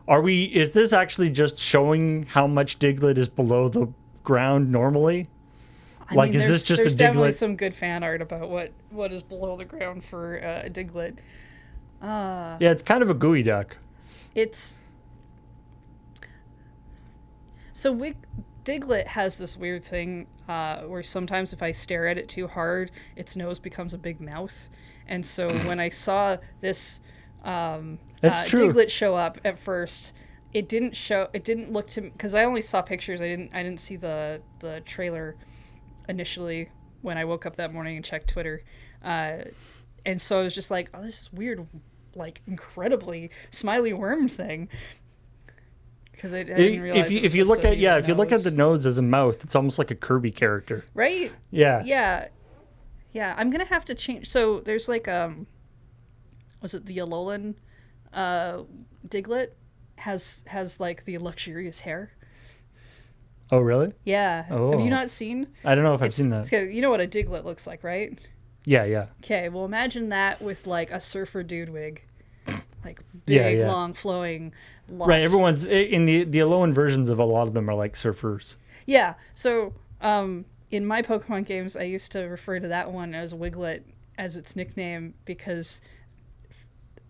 are we? Is this actually just showing how much Diglett is below the ground normally? I mean, is this just a Diglett? There's definitely some good fan art about what is below the ground for Diglett. Yeah, it's kind of a gooey duck. So Diglett has this weird thing where sometimes if I stare at it too hard, its nose becomes a big mouth. And so when I saw this Diglett show up at first, it didn't look to me, because I only saw pictures. I didn't see the trailer initially when I woke up that morning and checked Twitter. And so I was just like, oh, this is weird, like incredibly smiley worm thing. Because I didn't realize if you look at the nose as a mouth, it's almost like a Kirby character, right? Yeah. I'm gonna have to change. So there's like was it the Alolan Diglett has like the luxurious hair. Oh really? Yeah. Oh. Have you not seen? I don't know if I've seen that. So you know what a Diglett looks like, right? Yeah. Okay, well imagine that with like a surfer dude wig. Like big, long, flowing locks. Right, everyone's in the Alolan versions of a lot of them are like surfers. Yeah, so in my Pokemon games, I used to refer to that one as Wiglet as its nickname because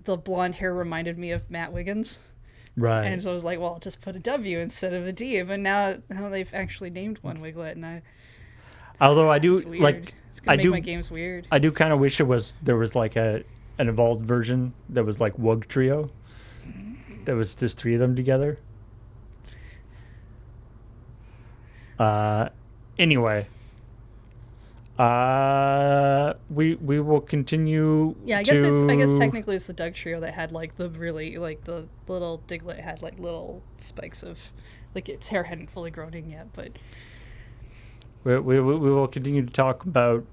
the blonde hair reminded me of Matt Wiggins. Right. And so I was like, well, I'll just put a W instead of a D. But now they've actually named one Wiglet, and although I do like, it's gonna make my games weird. I do kind of wish there was like an evolved version that was like Wug Trio. That was just three of them together. Anyway, we will continue. Yeah, I guess technically it's the Doug Trio that had like the really like the little Diglett had like little spikes of like its hair hadn't fully grown in yet, but we will continue to talk about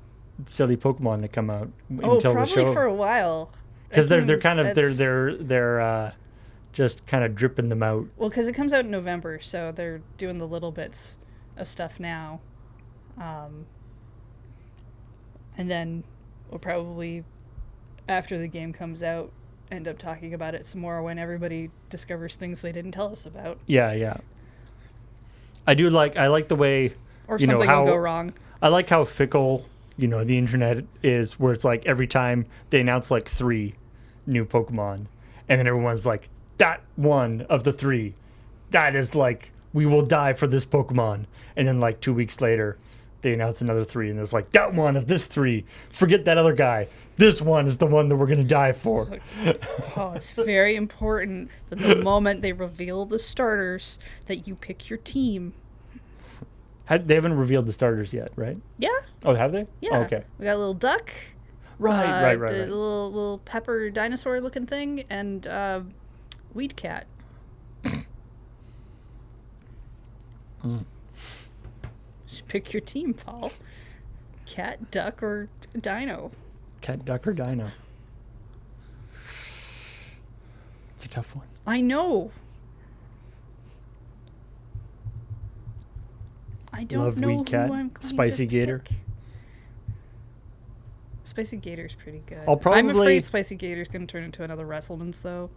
silly Pokemon that come out until probably the show for a while because they're kind of they're just kind of dripping them out. Well, because it comes out in November, so they're doing the little bits of stuff now. And then we'll probably, after the game comes out, end up talking about it some more when everybody discovers things they didn't tell us about. Yeah. I like the way, Or you know, something will go wrong. I like how fickle, you know, the internet is, where it's like every time they announce like 3 new Pokemon, and then everyone's like, that one of the 3, that is like, we will die for this Pokemon. And then like 2 weeks later, they announce another 3, and there's like, that one of this 3, forget that other guy. This one is the one that we're going to die for. Oh, it's very important that the moment they reveal the starters, that you pick your team. They haven't revealed the starters yet, right? Yeah. Oh, have they? Yeah. Oh, okay. We got a little duck. Right. The little pepper dinosaur looking thing, and weed cat. Pick your team, Paul. Cat, duck, or dino. Cat, duck, or dino. It's a tough one. I know. I don't Love know weed who cat, I'm going spicy to gator. pick. Spicy Gator's pretty good. I'll probably- I'm afraid Spicy Gator's going to turn into another Wrestlemans, though.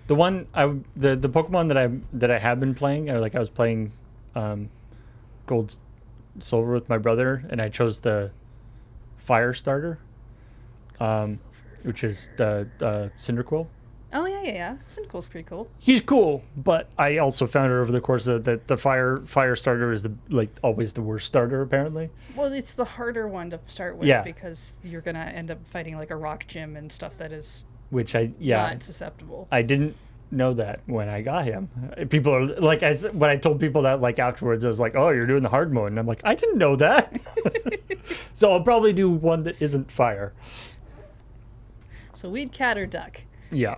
The one the Pokemon that I have been playing, I was playing Gold, Silver with my brother, and I chose the Fire starter, which is the Cyndaquil. Oh, yeah. Cyndaquil's pretty cool. He's cool, but I also found out over the course of that the fire starter is always the worst starter apparently. Well, it's the harder one to start with, Yeah. because you're going to end up fighting like a rock gym and stuff that is Which not susceptible. I didn't know that when I got him. People are like, when I told people that like afterwards, I was like, "Oh, you're doing the hard mode," and I'm like, "I didn't know that." So I'll probably do one that isn't fire. So weed, cat, or duck? Yeah.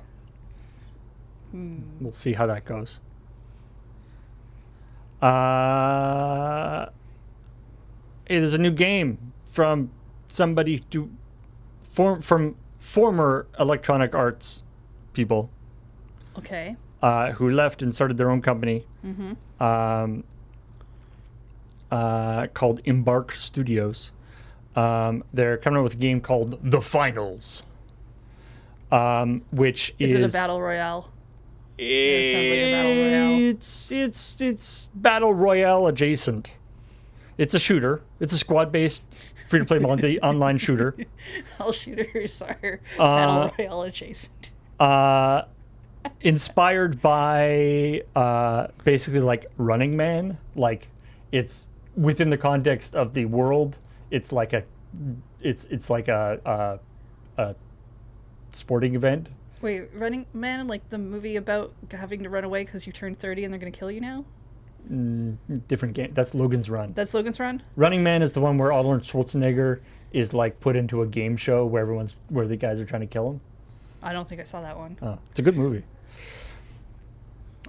We'll see how that goes. Hey, there's a new game from somebody from former Electronic Arts people. Okay. Who left and started their own company. Called Embark Studios. They're coming up with a game called The Finals, which Is it a battle royale? It sounds like a battle royale. It's battle royale adjacent. It's a shooter. It's a squad-based, free-to-play online shooter. All shooters are battle royale adjacent. Inspired by basically like Running Man. Like, it's within the context of the world. It's like a sporting event. Wait, Running Man, like the movie about having to run away because you turned 30 and they're going to kill you now? Different game. That's Logan's Run. That's Logan's Run? Running Man is the one where Arnold Schwarzenegger is like put into a game show where the guys are trying to kill him. I don't think I saw that one. Oh, it's a good movie.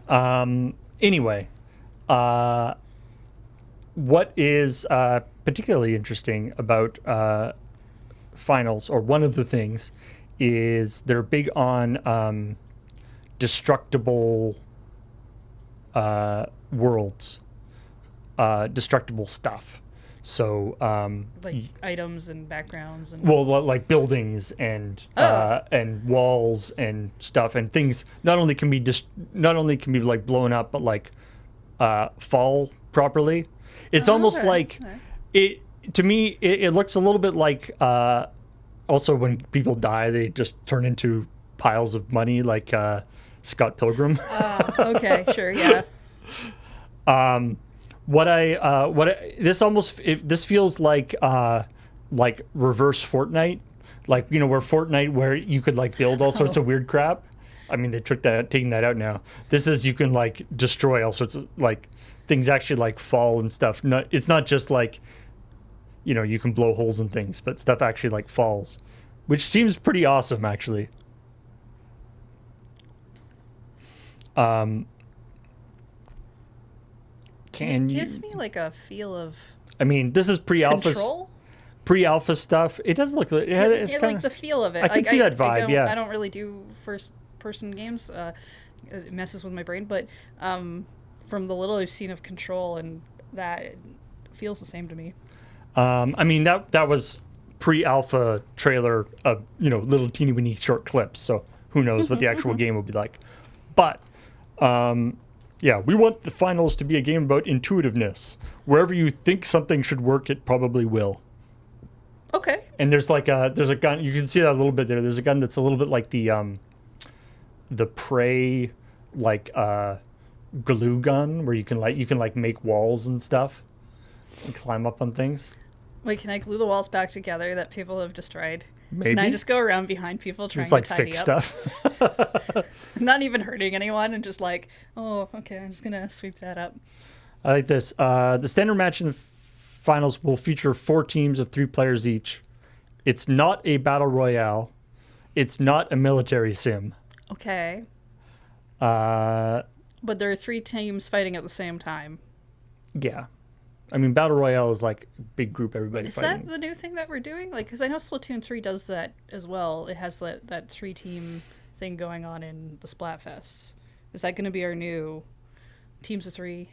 Anyway, what is particularly interesting about Finals, or one of the things, is they're big on destructible worlds, destructible stuff. So, Like items and backgrounds and like buildings and walls and stuff, and things not only can be like blown up, but like fall properly. It's almost like it. To me, it looks a little bit like. Also, when people die, they just turn into piles of money, like Scott Pilgrim. Okay, sure, yeah. This feels like reverse Fortnite, like, you know, where you could like build all sorts of weird crap. I mean, they taking that out now. This is, you can like destroy all sorts of like things, actually like fall and stuff. It's not just like, you know, you can blow holes in things, but stuff actually like falls, which seems pretty awesome actually. It gives me like a feel of I mean, this is pre-alpha stuff. It does look like it's I like the feel of it. I can see that vibe. I don't really do first-person games. It messes with my brain, but from the little I've seen of Control and that feels the same to me. I mean, that was pre-alpha trailer of, little teeny weeny short clips. So who knows what the actual game will be like. But yeah, we want the finals to be a game about intuitiveness. Wherever you think something should work, it probably will. Okay. And there's a gun. You can see that a little bit there. There's a gun that's a little bit like the Prey, like glue gun, where you can make walls and stuff and climb up on things. Wait, can I glue the walls back together that people have destroyed? Maybe. Can I just go around behind people trying Just like to tidy fix up? stuff. Not even hurting anyone, and just like, oh, okay, I'm just gonna sweep that up. I like this. The standard match in the finals will feature 4 teams of 3 players each. It's not a battle royale. It's not a military sim. Okay. But there are 3 teams fighting at the same time. Yeah. I mean, battle royale is like a big group, everybody Is fighting. that the new thing that we're doing? Like, because I know Splatoon 3 does that as well. It has that 3-team thing going on in the Splatfests. Is that going to be our new teams of 3?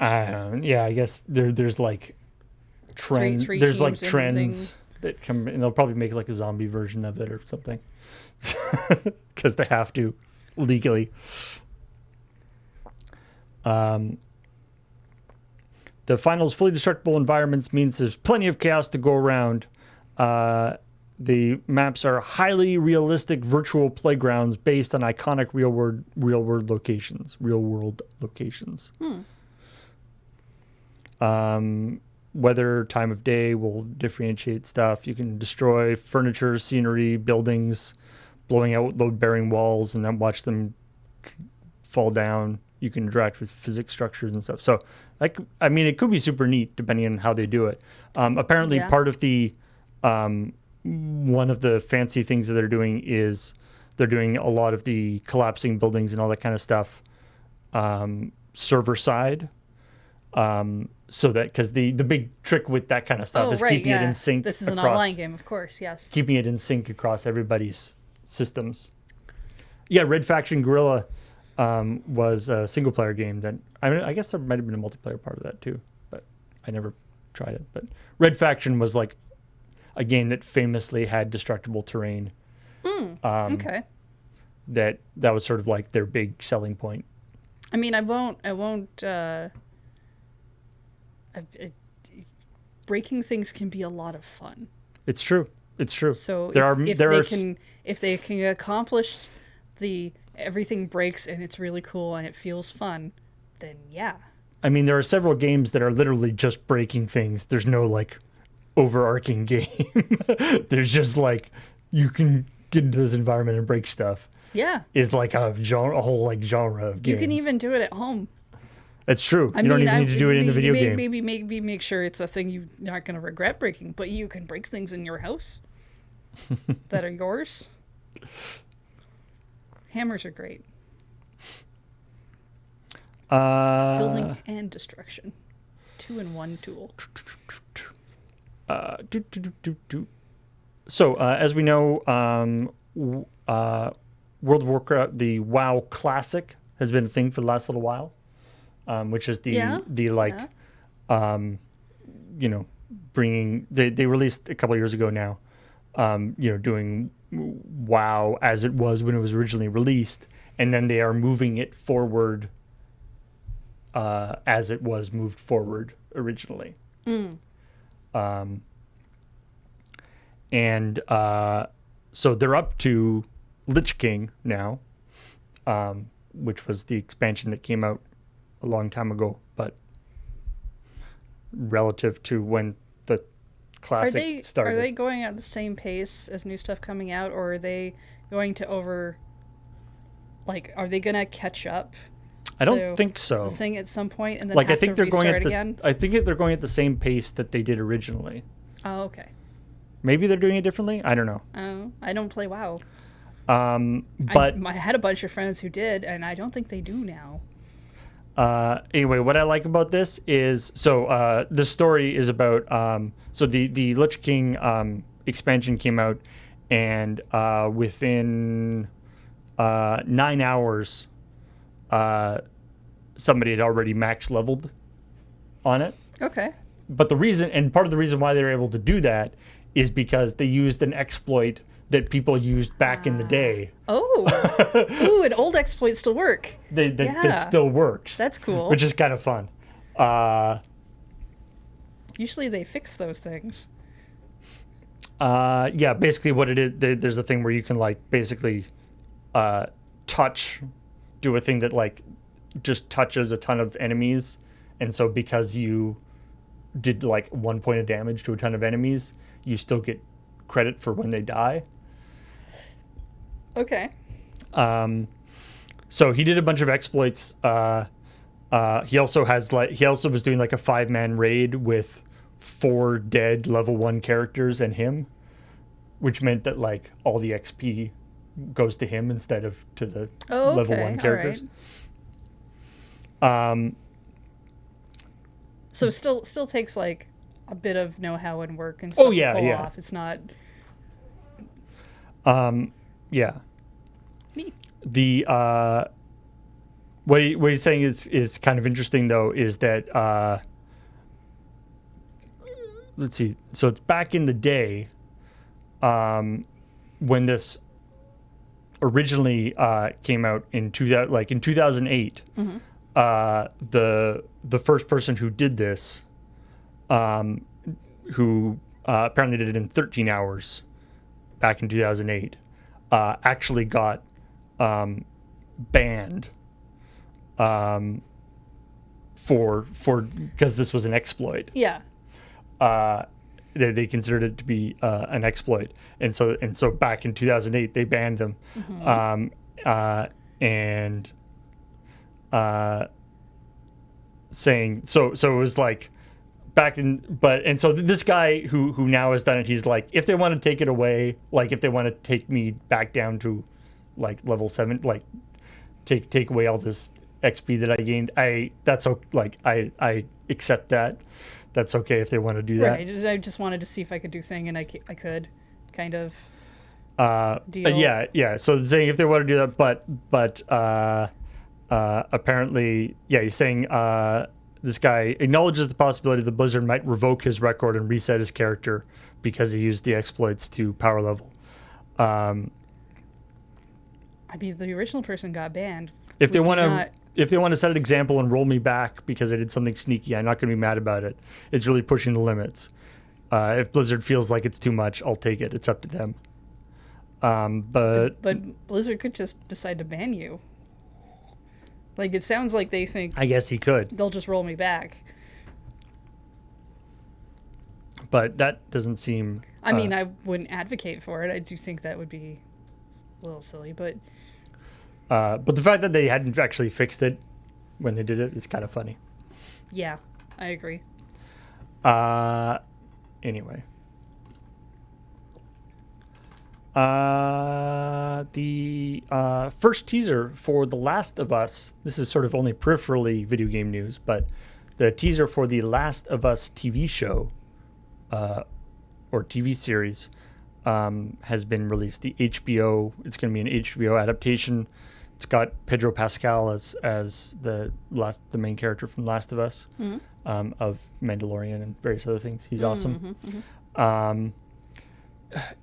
Yeah, I guess there's like trends. Three There's like teams in trends that come, and they'll probably make like a zombie version of it or something, because they have to legally. The finals fully destructible environments means there's plenty of chaos to go around. The maps are highly realistic virtual playgrounds based on iconic real world locations. Weather, time of day will differentiate stuff. You can destroy furniture, scenery, buildings, blowing out load-bearing walls, and then watch them fall down. You can interact with physics structures and stuff. So, I mean, it could be super neat depending on how they do it. Apparently, part of the one of the fancy things that they're doing is they're doing a lot of the collapsing buildings and all that kind of stuff server side. So that, because the big trick with that kind of stuff is keeping it in sync. This is an online game, of course, yes. Keeping it in sync across everybody's systems. Yeah, Red Faction Guerrilla was a single player game that I guess there might have been a multiplayer part of that too, but I never tried it. But Red Faction was like a game that famously had destructible terrain. Okay. That was sort of like their big selling point. I mean, I won't. Breaking things can be a lot of fun. It's true. So if they can accomplish everything breaks and it's really cool and it feels fun, then yeah. I mean, there are several games that are literally just breaking things. There's no like overarching game. There's just like, you can get into this environment and break stuff. Yeah. Is like a whole like genre of games. You can even do it at home. It's true. You don't even need to do it in a video game. Maybe make sure it's a thing you're not going to regret breaking, but you can break things in your house that are yours. Hammers are great. Building and destruction. 2-in-1 tool. So, as we know, World of Warcraft, the WoW Classic, has been a thing for the last little while, which is bringing. They released a couple of years ago now, doing WoW as it was when it was originally released, and then they are moving it forward as it was moved forward originally. So they're up to Lich King now, which was the expansion that came out a long time ago, but relative to when the classic started. Are they going at the same pace as new stuff coming out, or are they going to are they going to catch up? I don't think so. The thing at some point, and then like have I think to they're going restart at again? I think they're going at the same pace that they did originally. Oh, okay. Maybe they're doing it differently. I don't know. Oh, I don't play WoW. But I had a bunch of friends who did, and I don't think they do now. Anyway, what I like about this is this story is about the Lich King expansion came out, and within 9 hours, somebody had already max leveled on it. Okay. But part of the reason why they were able to do that is because they used an exploit that people used back in the day. Oh. Ooh, and old exploits still work. That still works. That's cool. Which is kind of fun. Usually they fix those things. Yeah, basically what it is, there's a thing where you can like basically do a thing that like just touches a ton of enemies, and so because you did like 1 point of damage to a ton of enemies, you still get credit for when they die. Okay. So he did a bunch of exploits. He also was doing like a 5-man raid with 4 dead level 1 characters and him, which meant that like all the XP goes to him instead of to the level 1 characters. So still takes like a bit of know-how and work and stuff to pull off. It's not. Yeah. Neat. The what he's saying is kind of interesting though is that let's see. So it's back in the day when this originally came out in 2008. Mm-hmm. The first person who did this, who apparently did it in 13 hours back in 2008, actually got banned for because this was an exploit. Yeah. They considered it to be an exploit, and so back in 2008 they banned him. Mm-hmm. And saying so it was like back in and so this guy who now has done it, he's like, if they want to take it away, like if they want to take me back down to like level 7, like take away all this XP that I gained, I accept that. That's okay if they want to do that. Right. I just wanted to see if I could do thing, and I could kind of deal. Yeah. So saying if they want to do that, but apparently, yeah, he's saying this guy acknowledges the possibility that Blizzard might revoke his record and reset his character because he used the exploits to power level. I mean, the original person got banned. If they want to set an example and roll me back because I did something sneaky, I'm not going to be mad about it. It's really pushing the limits. If Blizzard feels like it's too much, I'll take it. It's up to them. But Blizzard could just decide to ban you. Like, it sounds like they think, I guess he could. They'll just roll me back. But that doesn't seem... I mean, I wouldn't advocate for it. I do think that would be a little silly, but... But the fact that they hadn't actually fixed it when they did it is kind of funny. Yeah, I agree. Anyway. The first teaser for The Last of Us, this is sort of only peripherally video game news, but the teaser for the Last of Us TV show or TV series has been released. The HBO, it's going to be an HBO adaptation. It's got Pedro Pascal as the main character from Last of Us, of Mandalorian and various other things. He's awesome. Mm-hmm.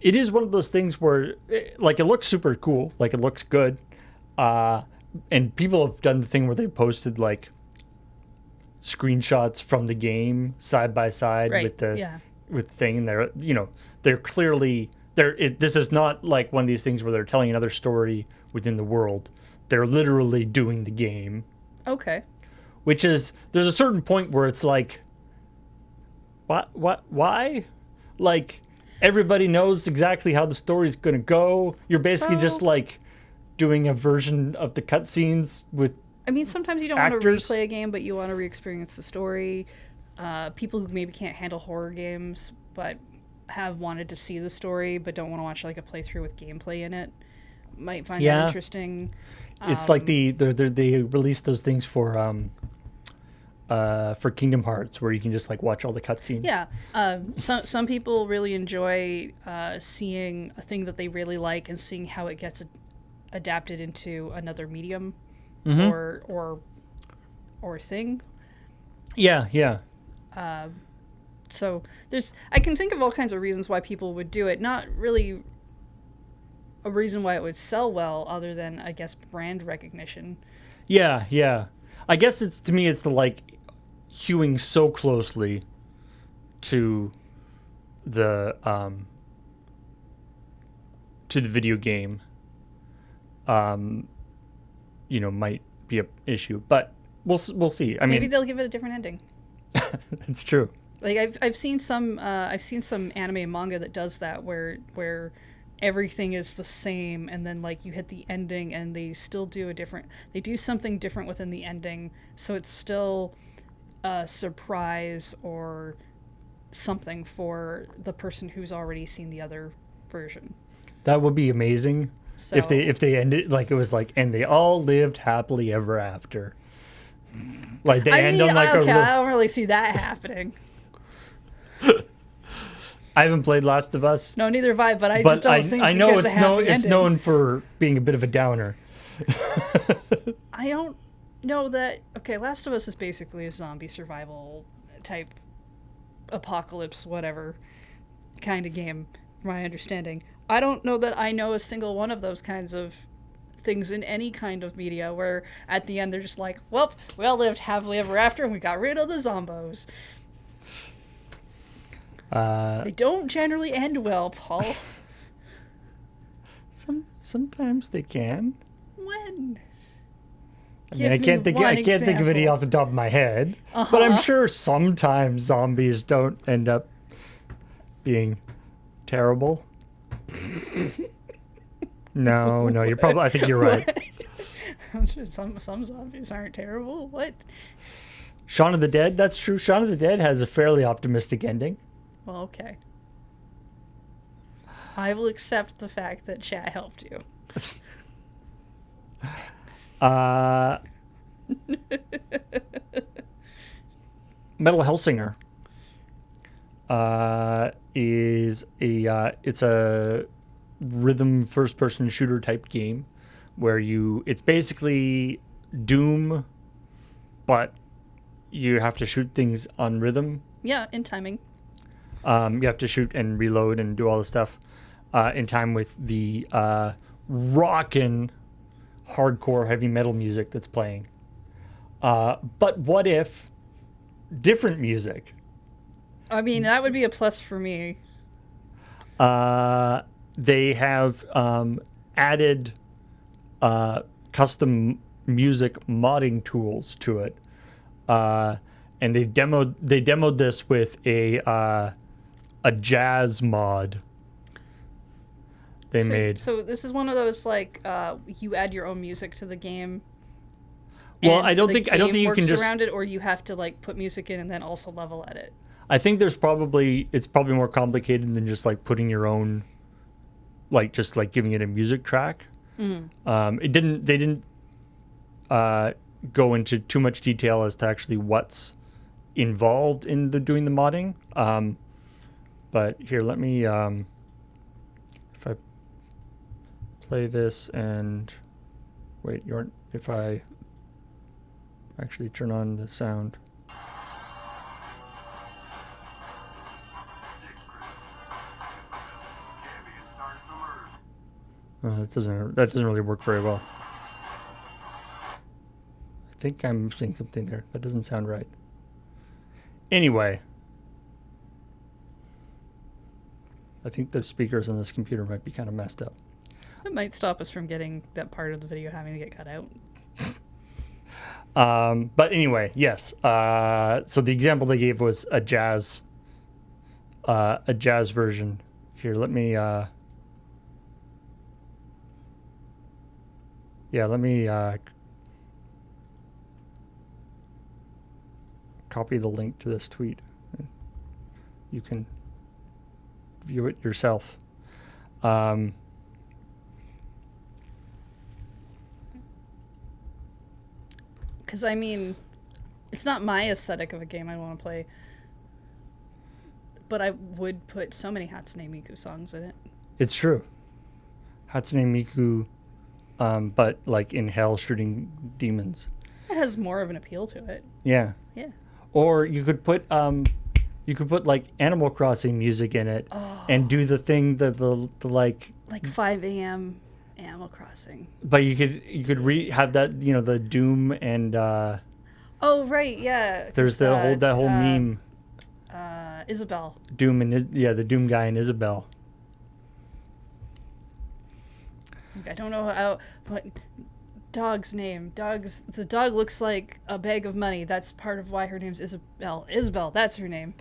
It is one of those things where, like, it looks super cool, like it looks good, and people have done the thing where they posted like screenshots from the game side by side with the thing, and they're clearly this is not like one of these things where they're telling another story within the world. They're literally doing the game. Okay. Which is, there's a certain point where it's like, why? Like, everybody knows exactly how the story's going to go. You're basically just like doing a version of the cutscenes with I mean, sometimes you don't want to replay a game, but you want to re-experience the story. People who maybe can't handle horror games, but have wanted to see the story, but don't want to watch like a playthrough with gameplay in it, might find that interesting. It's like they released those things for Kingdom Hearts, where you can just like watch all the cutscenes. Yeah, some people really enjoy seeing a thing that they really like and seeing how it gets adapted into another medium or thing. Yeah. So I can think of all kinds of reasons why people would do it. Not really a reason why it would sell well, other than, I guess, brand recognition. Yeah, yeah. I guess to me it's the like hewing so closely to the video game, might be a issue, but we'll see. I Maybe mean, they'll give it a different ending. it's true. Like I've seen some anime and manga that does that, where everything is the same, and then like you hit the ending and they still do something different within the ending, so it's still a surprise or something for the person who's already seen the other version. That would be amazing. So, if they ended like it was like, and they all lived happily ever after. Like they end on like I don't really see that happening. I haven't played Last of Us. No, neither have I, but I just don't think I know it's it's known for being a bit of a downer. I don't know that. Okay, Last of Us is basically a zombie survival type apocalypse, whatever kind of game, from my understanding. I don't know that I know a single one of those kinds of things in any kind of media where at the end they're just like, well, we all lived happily ever after and we got rid of the zombos. They don't generally end well, Paul. Sometimes they can. When? I mean, I can't think of any off the top of my head, but I'm sure sometimes zombies don't end up being terrible. No, I think you're right. I'm sure some zombies aren't terrible. What? Shaun of the Dead, that's true. Shaun of the Dead has a fairly optimistic ending. Well, okay. I will accept the fact that chat helped you. Metal Hellsinger is it's a rhythm first-person shooter type game where it's basically Doom, but you have to shoot things on rhythm. Yeah, in timing. You have to shoot and reload and do all the stuff in time with the rockin' hardcore heavy metal music that's playing. But what if different music? I mean, that would be a plus for me. They have added custom music modding tools to it, and they demoed this with a jazz mod. So this is one of those like you add your own music to the game. Well, I don't think you can just around it, or you have to like put music in and then also level edit. I think it's probably more complicated than just like putting your own, like just like giving it a music track. Mm-hmm. They didn't go into too much detail as to actually what's involved in doing the modding. But here, let me if I play this and wait, if I actually turn on the sound. That doesn't really work very well. I think I'm seeing something there. That doesn't sound right. Anyway, I think the speakers on this computer might be kind of messed up. It might stop us from getting that part of the video having to get cut out. But anyway, yes. So the example they gave was a jazz version. Here, let me copy the link to this tweet. You can view it yourself. Because, I mean, it's not my aesthetic of a game I want to play. But I would put so many Hatsune Miku songs in it. It's true. Hatsune Miku, but like in hell shooting demons. It has more of an appeal to it. Yeah. Yeah. Or you could put like Animal Crossing music in it and do the thing that the like 5 a.m. Animal Crossing. but you could have that, you know, the Doom and Oh right, yeah. 'Cause, there's that whole meme, Isabel. Doom and the Doom guy and Isabel. I don't know how, what dog's name. The dog looks like a bag of money. That's part of why her name's Isabel. Isabel, that's her name.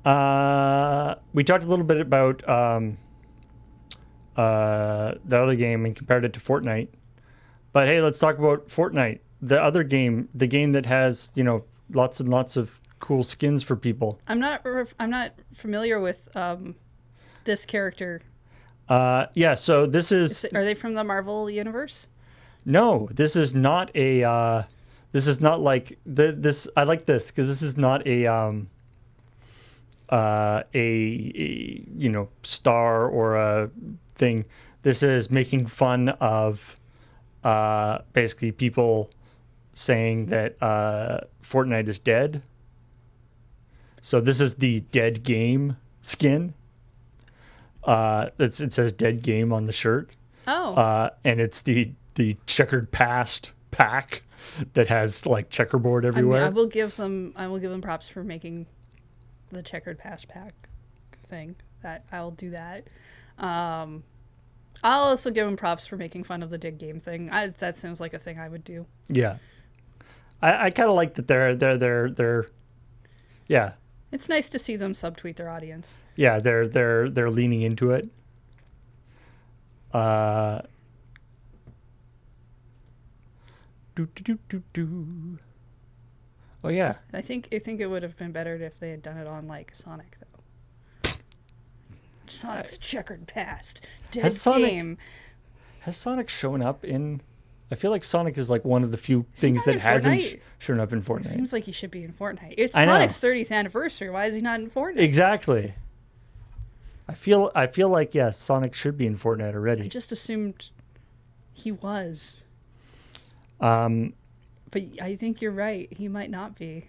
We talked a little bit about the other game and compared it to Fortnite. But hey, let's talk about Fortnite, the other game, the game that has, you know, lots and lots of cool skins for people. I'm not familiar with this character. Yeah, so this is Are they from the Marvel universe? no, this is not a this is not like this. I like this because this is not a you know, star or a thing. This is making fun of basically people saying that Fortnite is dead. So this is the dead game skin. It says dead game on the shirt. Oh. And it's the checkered past pack that has like checkerboard everywhere. I will give them props for making the checkered past pack thing. That I'll do that. I'll also give them props for making fun of the dead game thing. That seems like a thing I would do. Yeah. I kind of like that they're yeah. It's nice to see them subtweet their audience. Yeah, they're leaning into it. Oh yeah. I think it would have been better if they had done it on like Sonic though. Sonic's checkered past. Dead game. Has Sonic shown up in? I feel like Sonic is like one of the few things that hasn't shown up in Fortnite. It seems like he should be in Fortnite. It's I know. Sonic's 30th anniversary. Why is he not in Fortnite? Exactly. I feel like yes, Sonic should be in Fortnite already. I just assumed he was. But I think you're right. He might not be.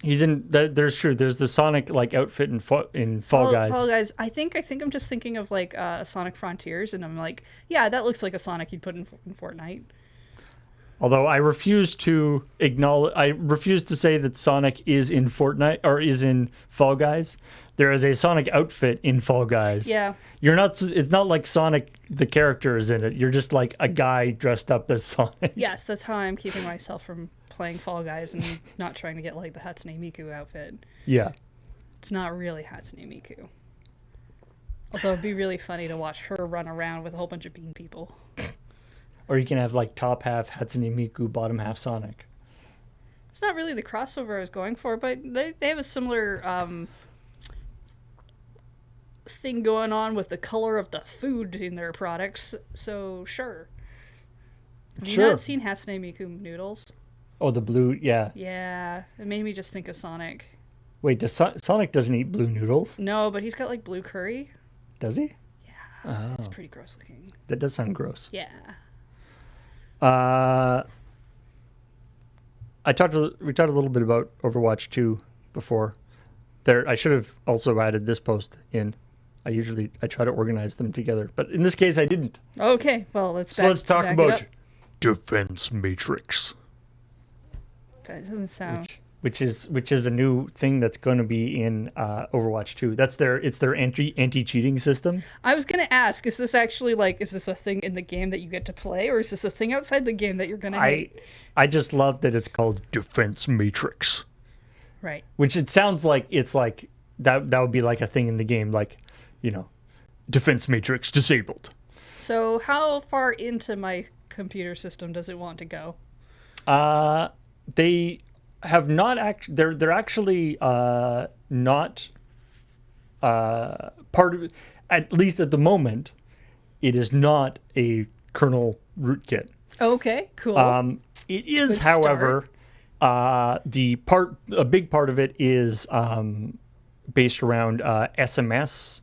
He's in. There's the Sonic like outfit in Fall Guys. Fall Guys. I think I'm just thinking of like Sonic Frontiers, and I'm like, yeah, that looks like a Sonic you'd put in Fortnite. Although I refuse to say that Sonic is in Fortnite or is in Fall Guys. There is a Sonic outfit in Fall Guys. Yeah. You're not. It's not like Sonic the character is in it. You're just like a guy dressed up as Sonic. Yes, that's how I'm keeping myself from playing Fall Guys and not trying to get like the Hatsune Miku outfit. Yeah. It's not really Hatsune Miku. Although it'd be really funny to watch her run around with a whole bunch of bean people. Or you can have like top half Hatsune Miku, bottom half Sonic. It's not really the crossover I was going for, but they have a similar thing going on with the color of the food in their products. So sure. Have you not seen Hatsune Miku noodles? Oh, the blue, yeah. Yeah, it made me just think of Sonic. Wait, Sonic doesn't eat blue noodles? No, but he's got like blue curry. Does he? Yeah, it's pretty gross looking. That does sound gross. Yeah. We talked a little bit about Overwatch 2 before. I should have also added this post in. I try to organize them together, but in this case I didn't. Okay, well let's talk about Defense Matrix. That doesn't sound. Which is a new thing that's going to be in Overwatch 2. It's their anti-cheating system. I was going to ask, is this actually is this a thing in the game that you get to play, or is this a thing outside the game that you're going to hate? I just love that it's called Defense Matrix. Right. Which it sounds like it's like that would be like a thing in the game, like, you know, Defense Matrix disabled. So how far into my computer system does it want to go? They have not they're actually not part of it, at least at the moment. It is not a kernel rootkit. Okay, cool. It is, however, a big part of it is based around SMS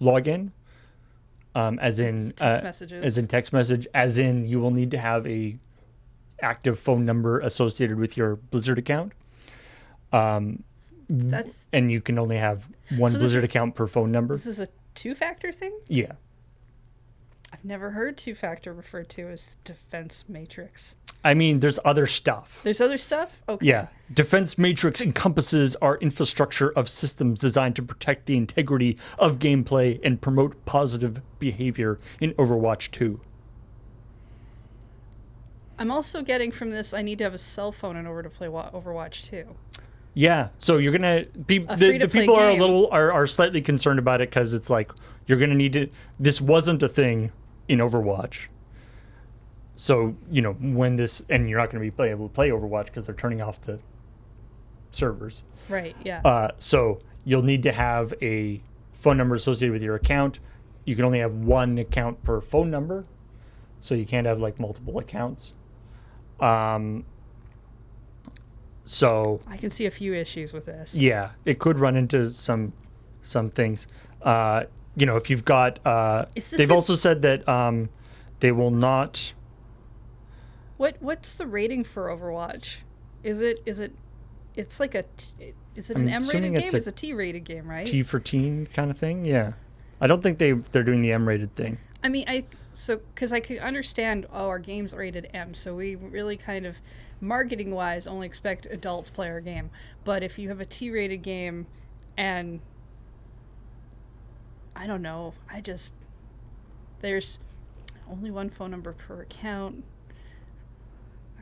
login, as in text messages, as in text message, as in you will need to have a active phone number associated with your Blizzard account. That's And you can only have one So this Blizzard is- account per phone number. this is a two-factor thing? Yeah. I've never heard two-factor referred to as defense matrix. I mean, there's other stuff. There's other stuff? Okay. Yeah. Defense Matrix encompasses our infrastructure of systems designed to protect the integrity of gameplay and promote positive behavior in Overwatch 2. I'm also getting from this I need to have a cell phone in order to play Overwatch 2. Yeah, so you're gonna be A the free-to-play people are a game. little are slightly concerned about it because it's like you're gonna need to. This wasn't a thing in Overwatch, so when this and you're not gonna be able to play Overwatch because they're turning off the servers. Right, yeah. So you'll need to have a phone number associated with your account. You can only have one account per phone number, so you can't have like multiple accounts. So I can see a few issues with this. yeah, it could run into some things. If you've got, Is this they've a- also said that they will not. What's the rating for Overwatch? Is it it's like is it an I'm M-rated assuming game? it's It's a T-rated game, right? T for teen kind of thing. Yeah, I don't think they're doing the M-rated thing. I mean, because I could understand, our game's rated M, so we really kind of, marketing-wise, only expect adults play our game. But if you have a T-rated game, and I don't know, there's only one phone number per account.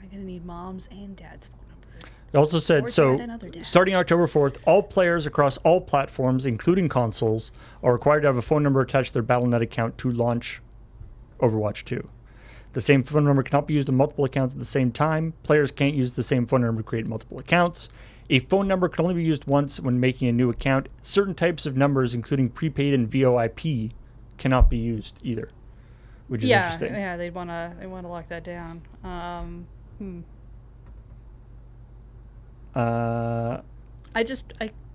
I'm gonna need mom's and dad's phone number. It also said, Or so dad and other dad. starting October 4th, all players across all platforms, including consoles, are required to have a phone number attached to their Battle.net account to launch Overwatch 2. The same phone number cannot be used on multiple accounts at the same time. Players can't use the same phone number to create multiple accounts. A phone number can only be used once when making a new account. Certain types of numbers, including prepaid and VoIP, cannot be used either, which is interesting. Yeah, they wanna lock that down. I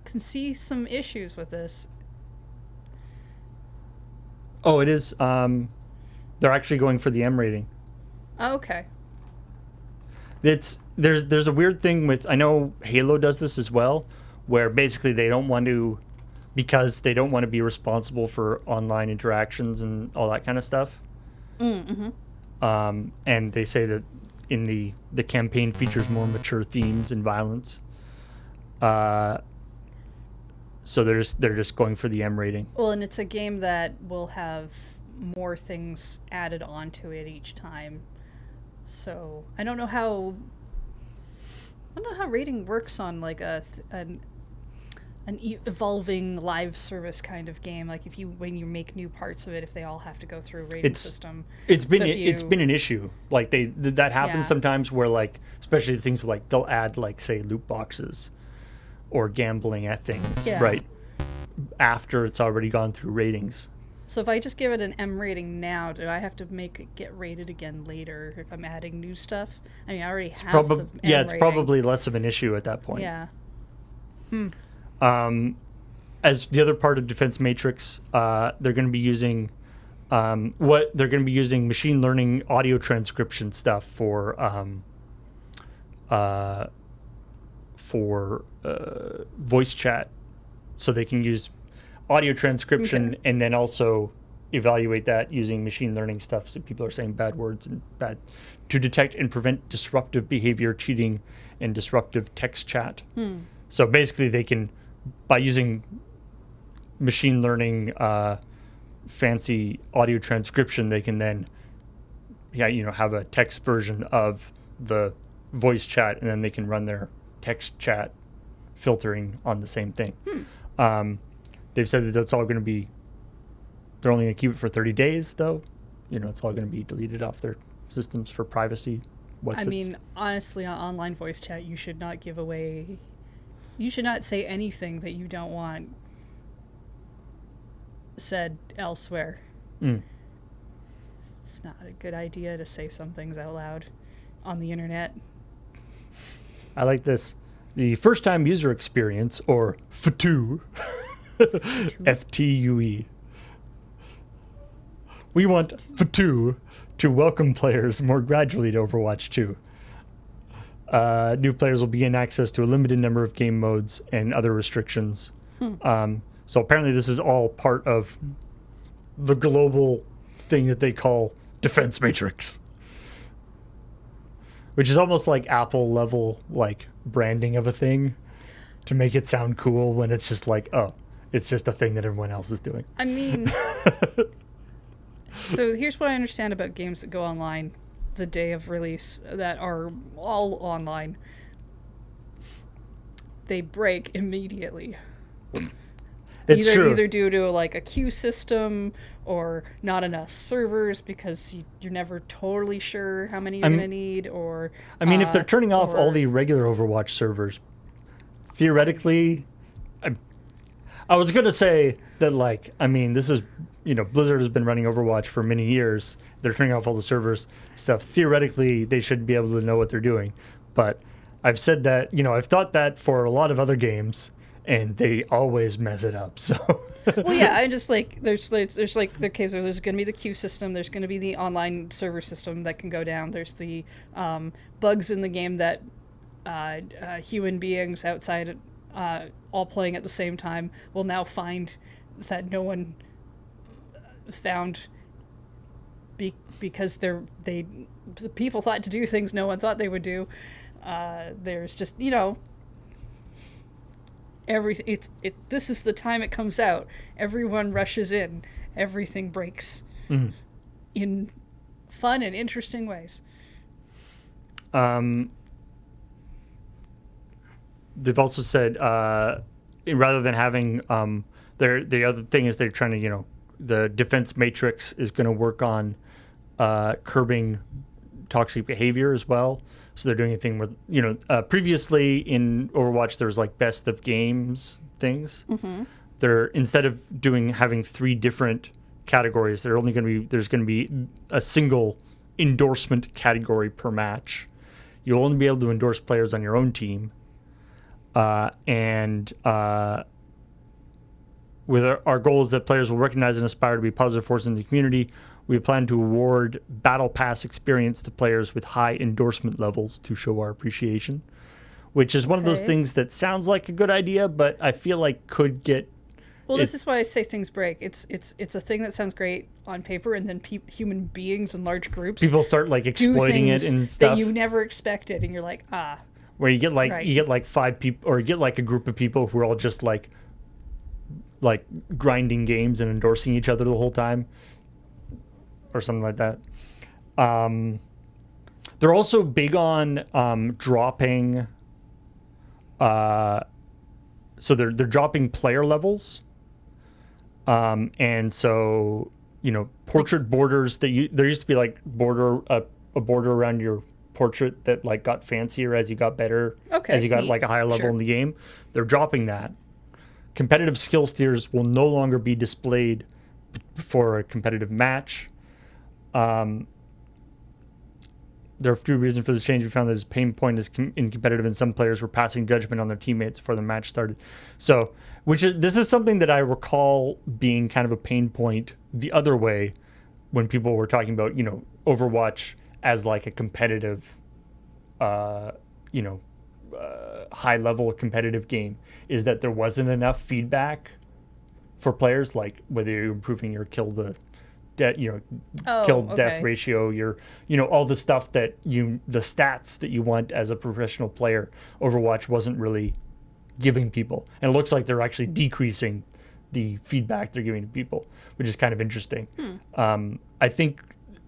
can see some issues with this. Oh, it is. They're actually going for the M rating. Oh, okay. There's a weird thing with, I know Halo does this as well, where basically they don't want to, because they don't want to be responsible for online interactions and all that kind of stuff. And they say that in the campaign features more mature themes and violence. So they're just going for the M rating. Well, and it's a game that will have more things added onto it each time. So I don't know how rating works on like an evolving live service kind of game. Like when you make new parts of it, if they all have to go through a rating system. It's been So if it's been an issue. Like that happens Yeah. sometimes where like, especially things with like they'll add like say loot boxes or gambling at things, Yeah. right? After it's already gone through ratings. So if I just give it an M rating now, do I have to make it get rated again later if I'm adding new stuff? I mean, I already have the M It's rating. probably less of an issue at that point. Yeah. As the other part of Defense Matrix, they're going to be using machine learning audio transcription stuff for voice chat, so they can use audio transcription and then also evaluate that using machine learning stuff. So people are saying bad words and to detect and prevent disruptive behavior, cheating, and disruptive text chat. So basically, they can, by using machine learning fancy audio transcription, they can then have a text version of the voice chat, and then they can run their text chat filtering on the same thing. They've said that that's all going to be, they're only going to keep it for 30 days, though. It's all going to be deleted off their systems for privacy. Honestly, on online voice chat, you should not say anything that you don't want said elsewhere. It's not a good idea to say some things out loud on the internet. I like this. The first time user experience, or FTUE, FTUE. We want FTUE to welcome players more gradually to Overwatch 2. New players will begin access to a limited number of game modes and other restrictions. So apparently this is all part of the global thing that they call Defense Matrix, which is almost like Apple level like branding of a thing to make it sound cool when it's just like, oh, it's just a thing that everyone else is doing. I mean, so here's what I understand about games that go online the day of release that are all online. They break immediately. It's true. Either due to like a queue system or not enough servers because you're never totally sure how many you're going to need, or I mean, if they're turning off all the regular Overwatch servers, theoretically, I was going to say that, like, I mean, this is, Blizzard has been running Overwatch for many years. They're turning off all the servers stuff. Theoretically, they should be able to know what they're doing. But I've said that, I've thought that for a lot of other games, and they always mess it up. So. Well, yeah, I just like there's like there's going to be the queue system. There's going to be the online server system that can go down. There's the bugs in the game that human beings outside all playing at the same time will now find that no one found because the people thought to do things no one thought they would do. There's just this is the time it comes out. Everyone rushes in. Everything breaks in fun and interesting ways. They've also said rather than having the other thing is they're trying to the defense matrix is going to work on curbing toxic behavior as well. So they're doing a thing where previously in Overwatch there was like best of games things. They're instead of having 3 different categories, there's going to be a single endorsement category per match. You'll only be able to endorse players on your own team. With our goal is that players will recognize and aspire to be positive forces in the community. We plan to award Battle Pass experience to players with high endorsement levels to show our appreciation, which is one of those things that sounds like a good idea, but I feel like could get... Well, this is why I say things break. It's a thing that sounds great on paper, and then human beings in large groups... People start like exploiting it and stuff. That you never expected, and you're like, where you get like 5 people, or you get like a group of people who are all just like grinding games and endorsing each other the whole time, or something like that. They're also big on dropping. So they're dropping player levels, and so portrait borders that there used to be like a border around your portrait that like got fancier as you got better, as you got like a higher level in the game. They're dropping that. Competitive skill steers will no longer be displayed for a competitive match. There are a few reasons for this change. We found that this pain point is in competitive, and some players were passing judgment on their teammates before the match started. So, this is something that I recall being kind of a pain point the other way when people were talking about Overwatch as like a competitive, high level competitive game, is that there wasn't enough feedback for players, like whether you're improving your kill to death ratio, your all the stuff that the stats that you want as a professional player. Overwatch wasn't really giving people, and it looks like they're actually decreasing the feedback they're giving to people, which is kind of interesting. I think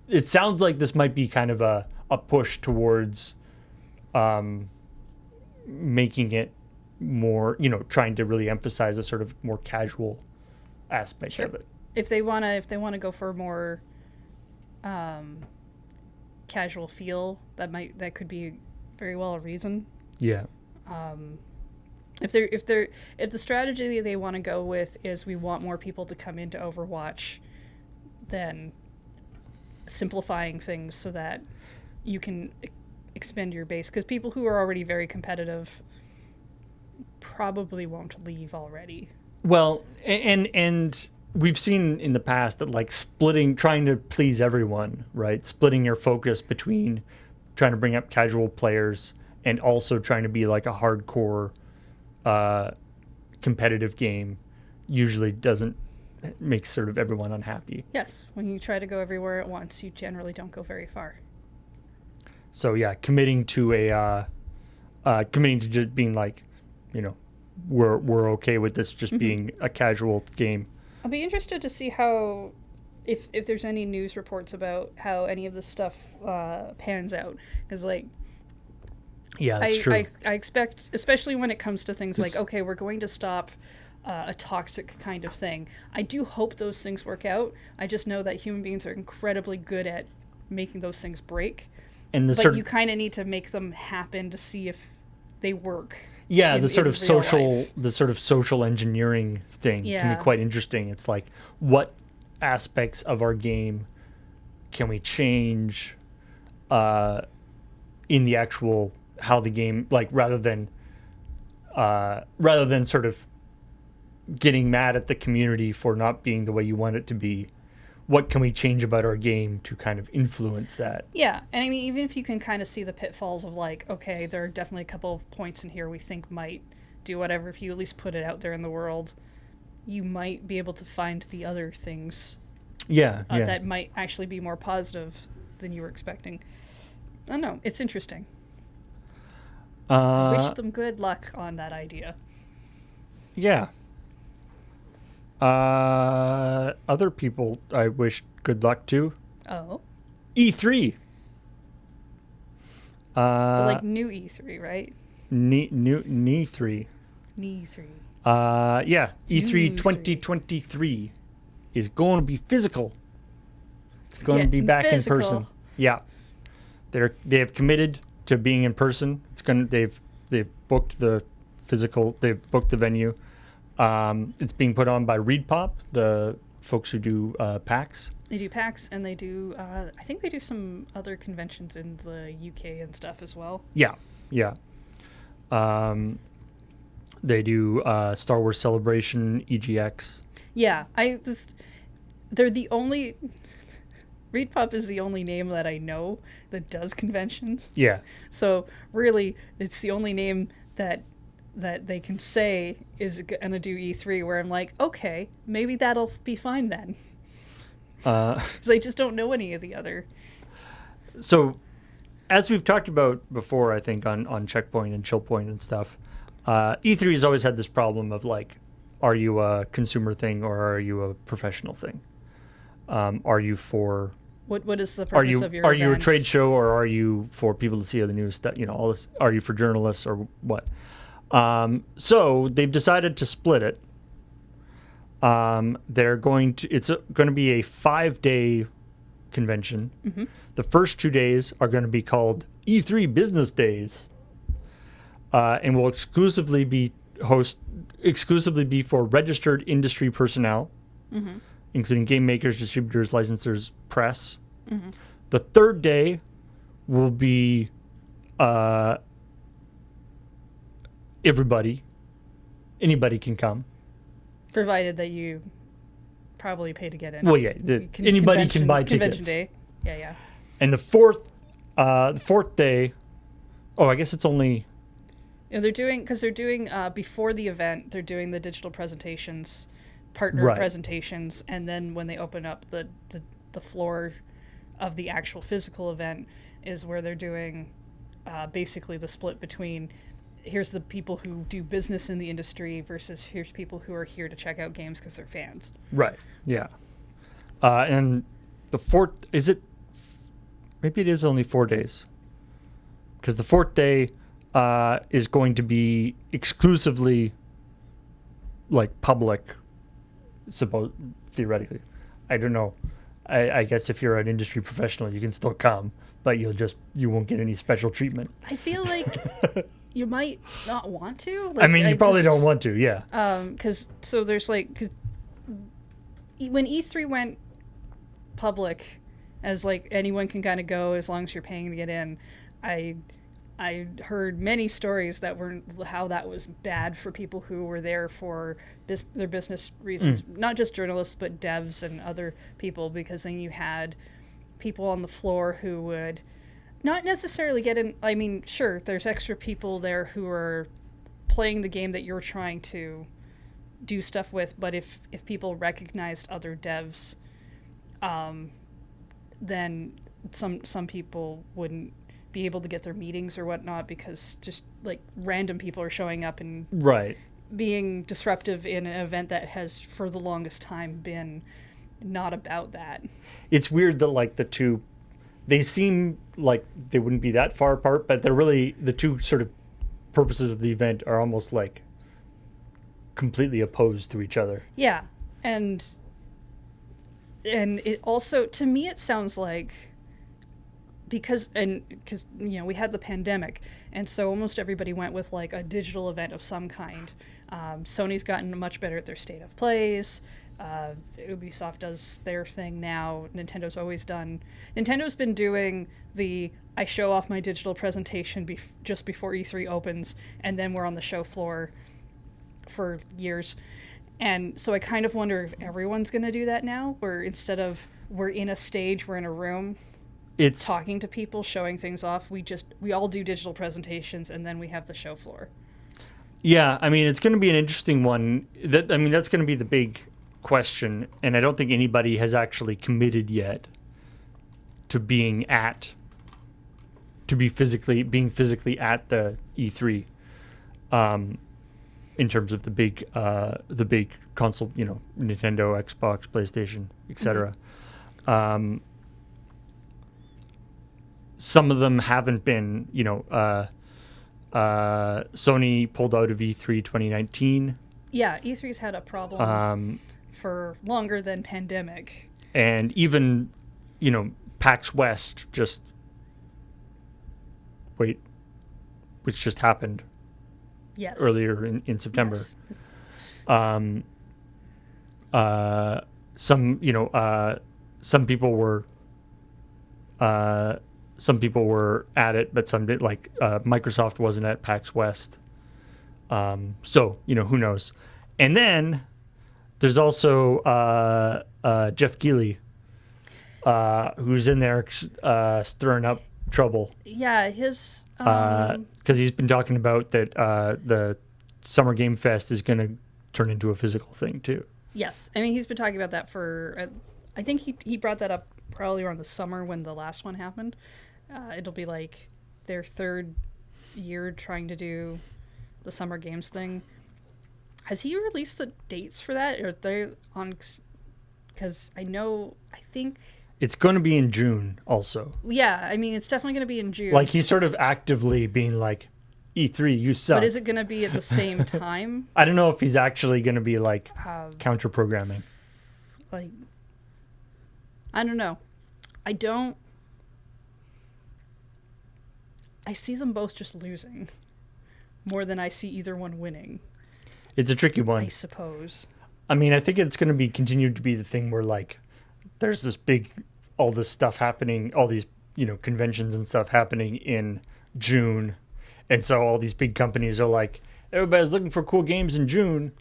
it sounds like this might be kind of a push towards making it more, trying to really emphasize a sort of more casual aspect of it. If they wanna go for a more casual feel, that could be very well a reason. Yeah. If the strategy they want to go with is we want more people to come into Overwatch, then simplifying things so that you can expand your base, because people who are already very competitive probably won't leave already. Well, and we've seen in the past that like trying to please everyone, right? Splitting your focus between trying to bring up casual players and also trying to be like a hardcore competitive game usually doesn't make sort of everyone unhappy. Yes, when you try to go everywhere at once, you generally don't go very far. So yeah, committing to just being like, we're okay with this just being a casual game. I'll be interested to see how, if there's any news reports about how any of this stuff pans out, because Yeah, that's true. I expect, especially when it comes to things like, okay, we're going to stop a toxic kind of thing. I do hope those things work out. I just know that human beings are incredibly good at making those things break. And But you kind of need to make them happen to see if they work. Yeah, in the sort of life. social engineering thing can Yeah. be quite interesting. It's like, what aspects of our game can we change in the actual how the game, like, rather than sort of getting mad at the community for not being the way you want it to be. What can we change about our game to kind of influence that? Yeah, and I mean, even if you can kind of see the pitfalls of like, okay, there are definitely a couple of points in here we think might do whatever, if you at least put it out there in the world, you might be able to find the other things that might actually be more positive than you were expecting. I don't know, it's interesting. Wish them good luck on that idea. Yeah. Other people I wish good luck to. Oh. E3. But like new E3, right? Knee 3. Knee 3. Yeah. E3 New 2023 is going to be physical. It's going to be back in person. Yeah. They have committed to being in person. They've booked the physical. They've booked the venue. It's being put on by ReedPop, the folks who do PAX. They do PAX, and they do, I think they do some other conventions in the UK and stuff as well. Yeah. They do Star Wars Celebration, EGX. Yeah, they're the only, ReedPop is the only name that I know that does conventions. Yeah. So really, it's the only name that they can say is gonna do E3, where I'm like, okay, maybe that'll be fine then. Because I just don't know any of the other. So, as we've talked about before, I think on Checkpoint and ChillPoint and stuff, E3 has always had this problem of like, are you a consumer thing or are you a professional thing? Are you for what is the purpose of your Are you a event? trade show, or are you for people to see other news stuff? All this. Are you for journalists or what? So they've decided to split it. It's going to be a 5-day convention. Mm-hmm. The first 2 days are going to be called E3 Business Days, and will exclusively be for registered industry personnel, Mm-hmm. including game makers, distributors, licensors, press. Mm-hmm. The third day will be everybody. Anybody can come. Provided that you probably pay to get in. Well, yeah, anybody can buy tickets. Convention day. Yeah. And the fourth day, I guess it's only... Yeah, they're doing before the event, they're doing the digital presentations, partner Right. presentations, and then when they open up the floor of the actual physical event is where they're doing basically the split between here's the people who do business in the industry versus here's people who are here to check out games because they're fans. Right, yeah. And the fourth, maybe it is only 4 days. Because the fourth day is going to be exclusively like public, theoretically. I don't know. I guess if you're an industry professional, you can still come, but you won't get any special treatment. I feel like you might not want to. I mean, you probably don't want to, yeah. Because when E3 went public, as like anyone can kind of go as long as you're paying to get in, I heard many stories that how that was bad for people who were there for their business reasons, not just journalists but devs and other people, because then you had people on the floor who would not necessarily get in. I mean, sure, there's extra people there who are playing the game that you're trying to do stuff with, but if people recognized other devs, then some people wouldn't be able to get their meetings or whatnot because just like random people are showing up and Right. being disruptive in an event that has for the longest time been not about that. It's weird that like the two, they seem like they wouldn't be that far apart, but they're really, the two sort of purposes of the event are almost like completely opposed to each other. Yeah, and it also, to me, it sounds like because we had the pandemic, and so almost everybody went with like a digital event of some kind. Sony's gotten much better at their state of plays. Ubisoft does their thing now. Nintendo's been doing the I show off my digital presentation just before E3 opens, and then we're on the show floor for years. And so I kind of wonder if everyone's going to do that now, where instead of we're in a stage, we're in a room, It's talking to people, showing things off, we all do digital presentations, and then we have the show floor. Yeah, I mean, it's going to be an interesting one. That's going to be the big question, and I don't think anybody has actually committed yet to being physically at the E3, in terms of the big console, Nintendo, Xbox, PlayStation, etc. Mm-hmm. Some of them haven't been, Sony pulled out of E3 2019. Yeah, E3's had a problem for longer than pandemic. And even, PAX West which just happened Yes. earlier in September. Yes. Some people were at it, but some did. Like Microsoft wasn't at PAX West. So who knows? And then there's also Jeff Keighley, who's in there stirring up trouble. Yeah, his Because he's been talking about that the Summer Game Fest is going to turn into a physical thing too. Yes, I mean he's been talking about that for. I think he brought that up probably around the summer when the last one happened. It'll be like their third year trying to do the Summer Games thing. Has he released the dates for that? Or are they on? Because I think. It's going to be in June also. Yeah, I mean, it's definitely going to be in June. Like he's sort of actively being like, E3, you suck. But is it going to be at the same time? I don't know if he's actually going to be like counter-programming. Like, I don't know. I see them both just losing more than I see either one winning. It's a tricky one. I suppose. I mean, I think it's going to be continued to be the thing where like there's all this stuff happening, all these, conventions and stuff happening in June. And so all these big companies are like, everybody's looking for cool games in June.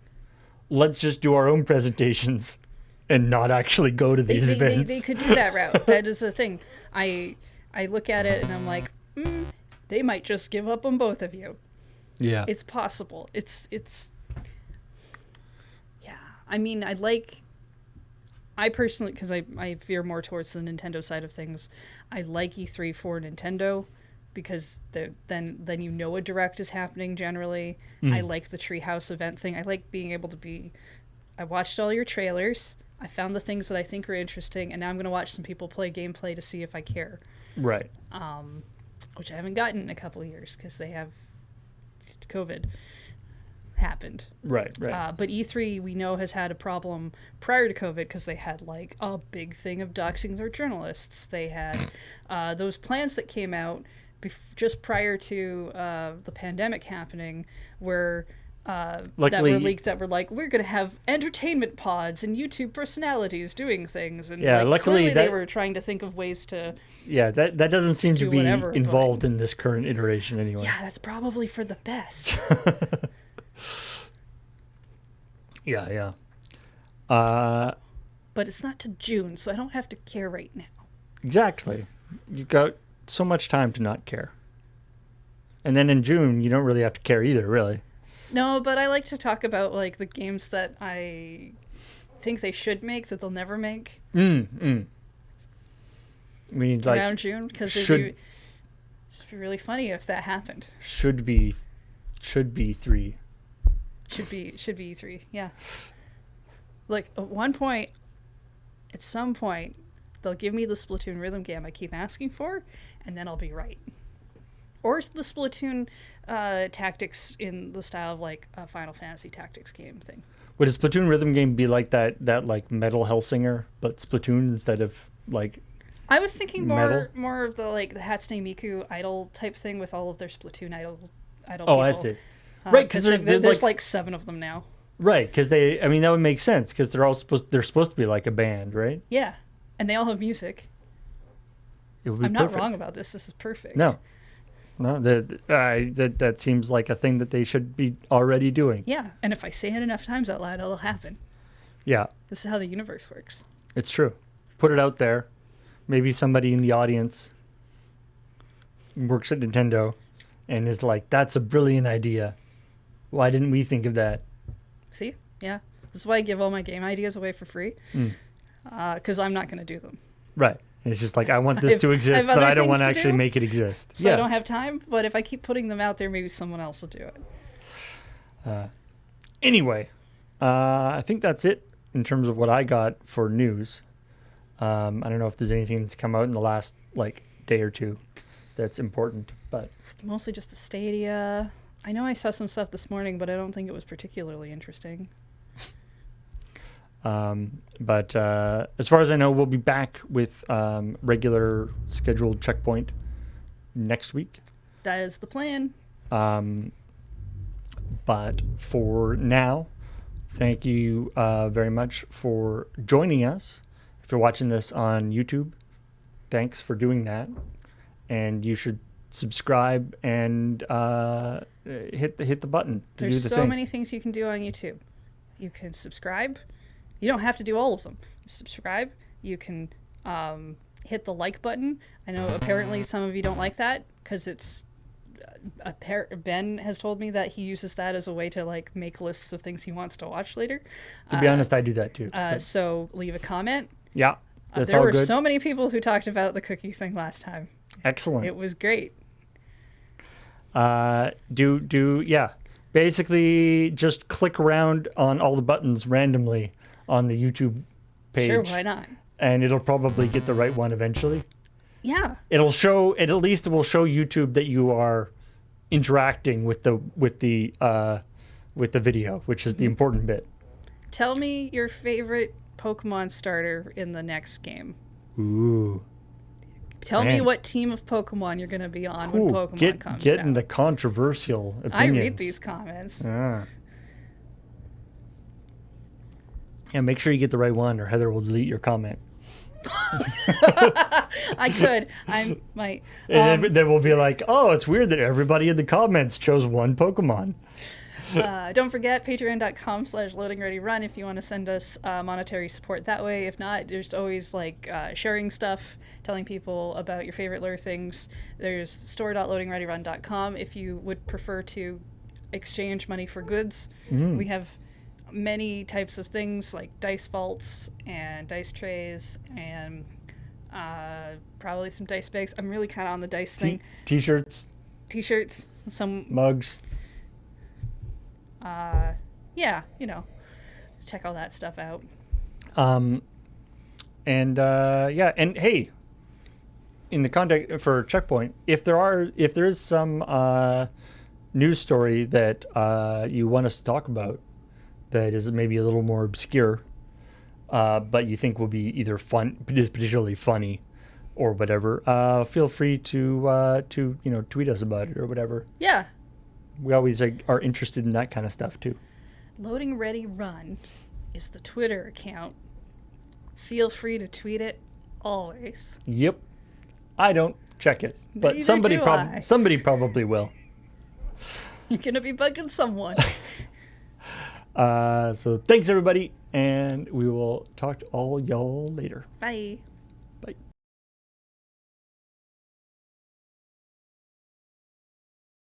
Let's just do our own presentations and not actually go to these events. They could do that route. That is the thing. I look at it and I'm like, they might just give up on both of you. Yeah. It's possible. It's yeah. I mean, I personally, because I veer more towards the Nintendo side of things, I like E3 for Nintendo because then a direct is happening generally. I like the Treehouse event thing. I like being able to I watched all your trailers. I found the things that I think are interesting, and now I'm going to watch some people play gameplay to see if I care. Right. Which I haven't gotten in a couple of years because they have COVID happened. Right. But E3 we know has had a problem prior to COVID because they had like a big thing of doxing their journalists. They had those plans that came out just prior to the pandemic happening where Luckily, that were leaked that were like, we're going to have entertainment pods and YouTube personalities doing things. And luckily clearly they were trying to think of ways to that doesn't seem to be involved in this current iteration anyway. Yeah, that's probably for the best. Yeah. But it's not to June, so I don't have to care right now. Exactly. You got so much time to not care. And then in June, you don't really have to care either, really. No, but I like to talk about like the games that I think they should make that they'll never make. I mean, like, around June, because it'd be really funny if that happened. Should be 3. Should be E3. Yeah. Like at some point, they'll give me the Splatoon rhythm game I keep asking for, and then I'll be right. Or the Splatoon tactics in the style of like a Final Fantasy Tactics game thing. Would a Splatoon rhythm game be like that like Metal Hellsinger, but Splatoon instead of like? I was thinking Metal? more of the like the Hatsune Miku idol type thing with all of their Splatoon idol Oh, people. I see. Right, because there's like 7 of them now. Right, because I mean, that would make sense because they're supposed to be like a band, right? Yeah, and they all have music. It would be I'm perfect. not wrong about this. This is perfect. No, that seems like a thing that they should be already doing. Yeah, and if I say it enough times out loud, it'll happen. Yeah, This is how the universe works. it's true. Put it out there. Maybe somebody in the audience works at Nintendo and is like, "That's a brilliant idea. Why didn't we think of that?" See? Yeah. This is why I give all my game ideas away for free. Because I'm not going to do them. Right. It's just like, I want this to exist, have but other I don't want to things to actually do, make it exist. So I don't have time, but if I keep putting them out there, maybe someone else will do it. Anyway, I think that's it in terms of what I got for news. I don't know if there's anything that's come out in the last like day or two that's important, but Mostly just the Stadia. I know I saw some stuff this morning, but I don't think it was particularly interesting. But as far as I know, we'll be back with regular scheduled checkpoint next week. That is the plan. But for now, thank you very much for joining us. If you're watching this on YouTube, thanks for doing that. And you should subscribe and hit the button to do There's the so thing. many things you can do on YouTube. You can subscribe. You don't have to do all of them. Subscribe. You can hit the like button. I know apparently some of you don't like that because it's Ben has told me that he uses that as a way to like make lists of things he wants to watch later. To be honest, I do that too. So leave a comment. Yeah, that's There all were good. so many people who talked about the cookie thing last time. Excellent. It was great. Yeah. Basically, just click around on all the buttons randomly on the YouTube page. Sure, why not? And it'll probably get the right one eventually. Yeah. It'll show. At least it will show YouTube that you are interacting with the video, which is the important bit. Tell me your favorite Pokemon starter in the next game. Ooh. Tell me Man. what team of Pokemon you're going to be on when Pokemon comes Getting out. the controversial opinions. I read these comments. Ah. Yeah, make sure you get the right one, or Heather will delete your comment. I could. I might. And then we'll be like, oh, it's weird that everybody in the comments chose one Pokemon. Don't forget patreon.com/loadingreadyrun if you want to send us monetary support that way. If not, there's always like sharing stuff, telling people about your favorite lure things. There's store.loadingreadyrun.com if you would prefer to exchange money for goods. We have many types of things like dice vaults and dice trays and probably some dice bags. I'm really kind of on the dice thing. T-shirts, some mugs. yeah, check all that stuff out. And hey, in the context for Checkpoint, if there is some news story that you want us to talk about that is maybe a little more obscure, but you think will be either is particularly funny, or whatever, feel free to tweet us about it or whatever. Yeah. We always are interested in that kind of stuff too. Loading Ready Run is the Twitter account. Feel free to tweet it always. Yep. I don't check it, but Neither somebody do I. somebody probably will. You're going to be bugging someone. So thanks everybody, and we will talk to all y'all later. Bye.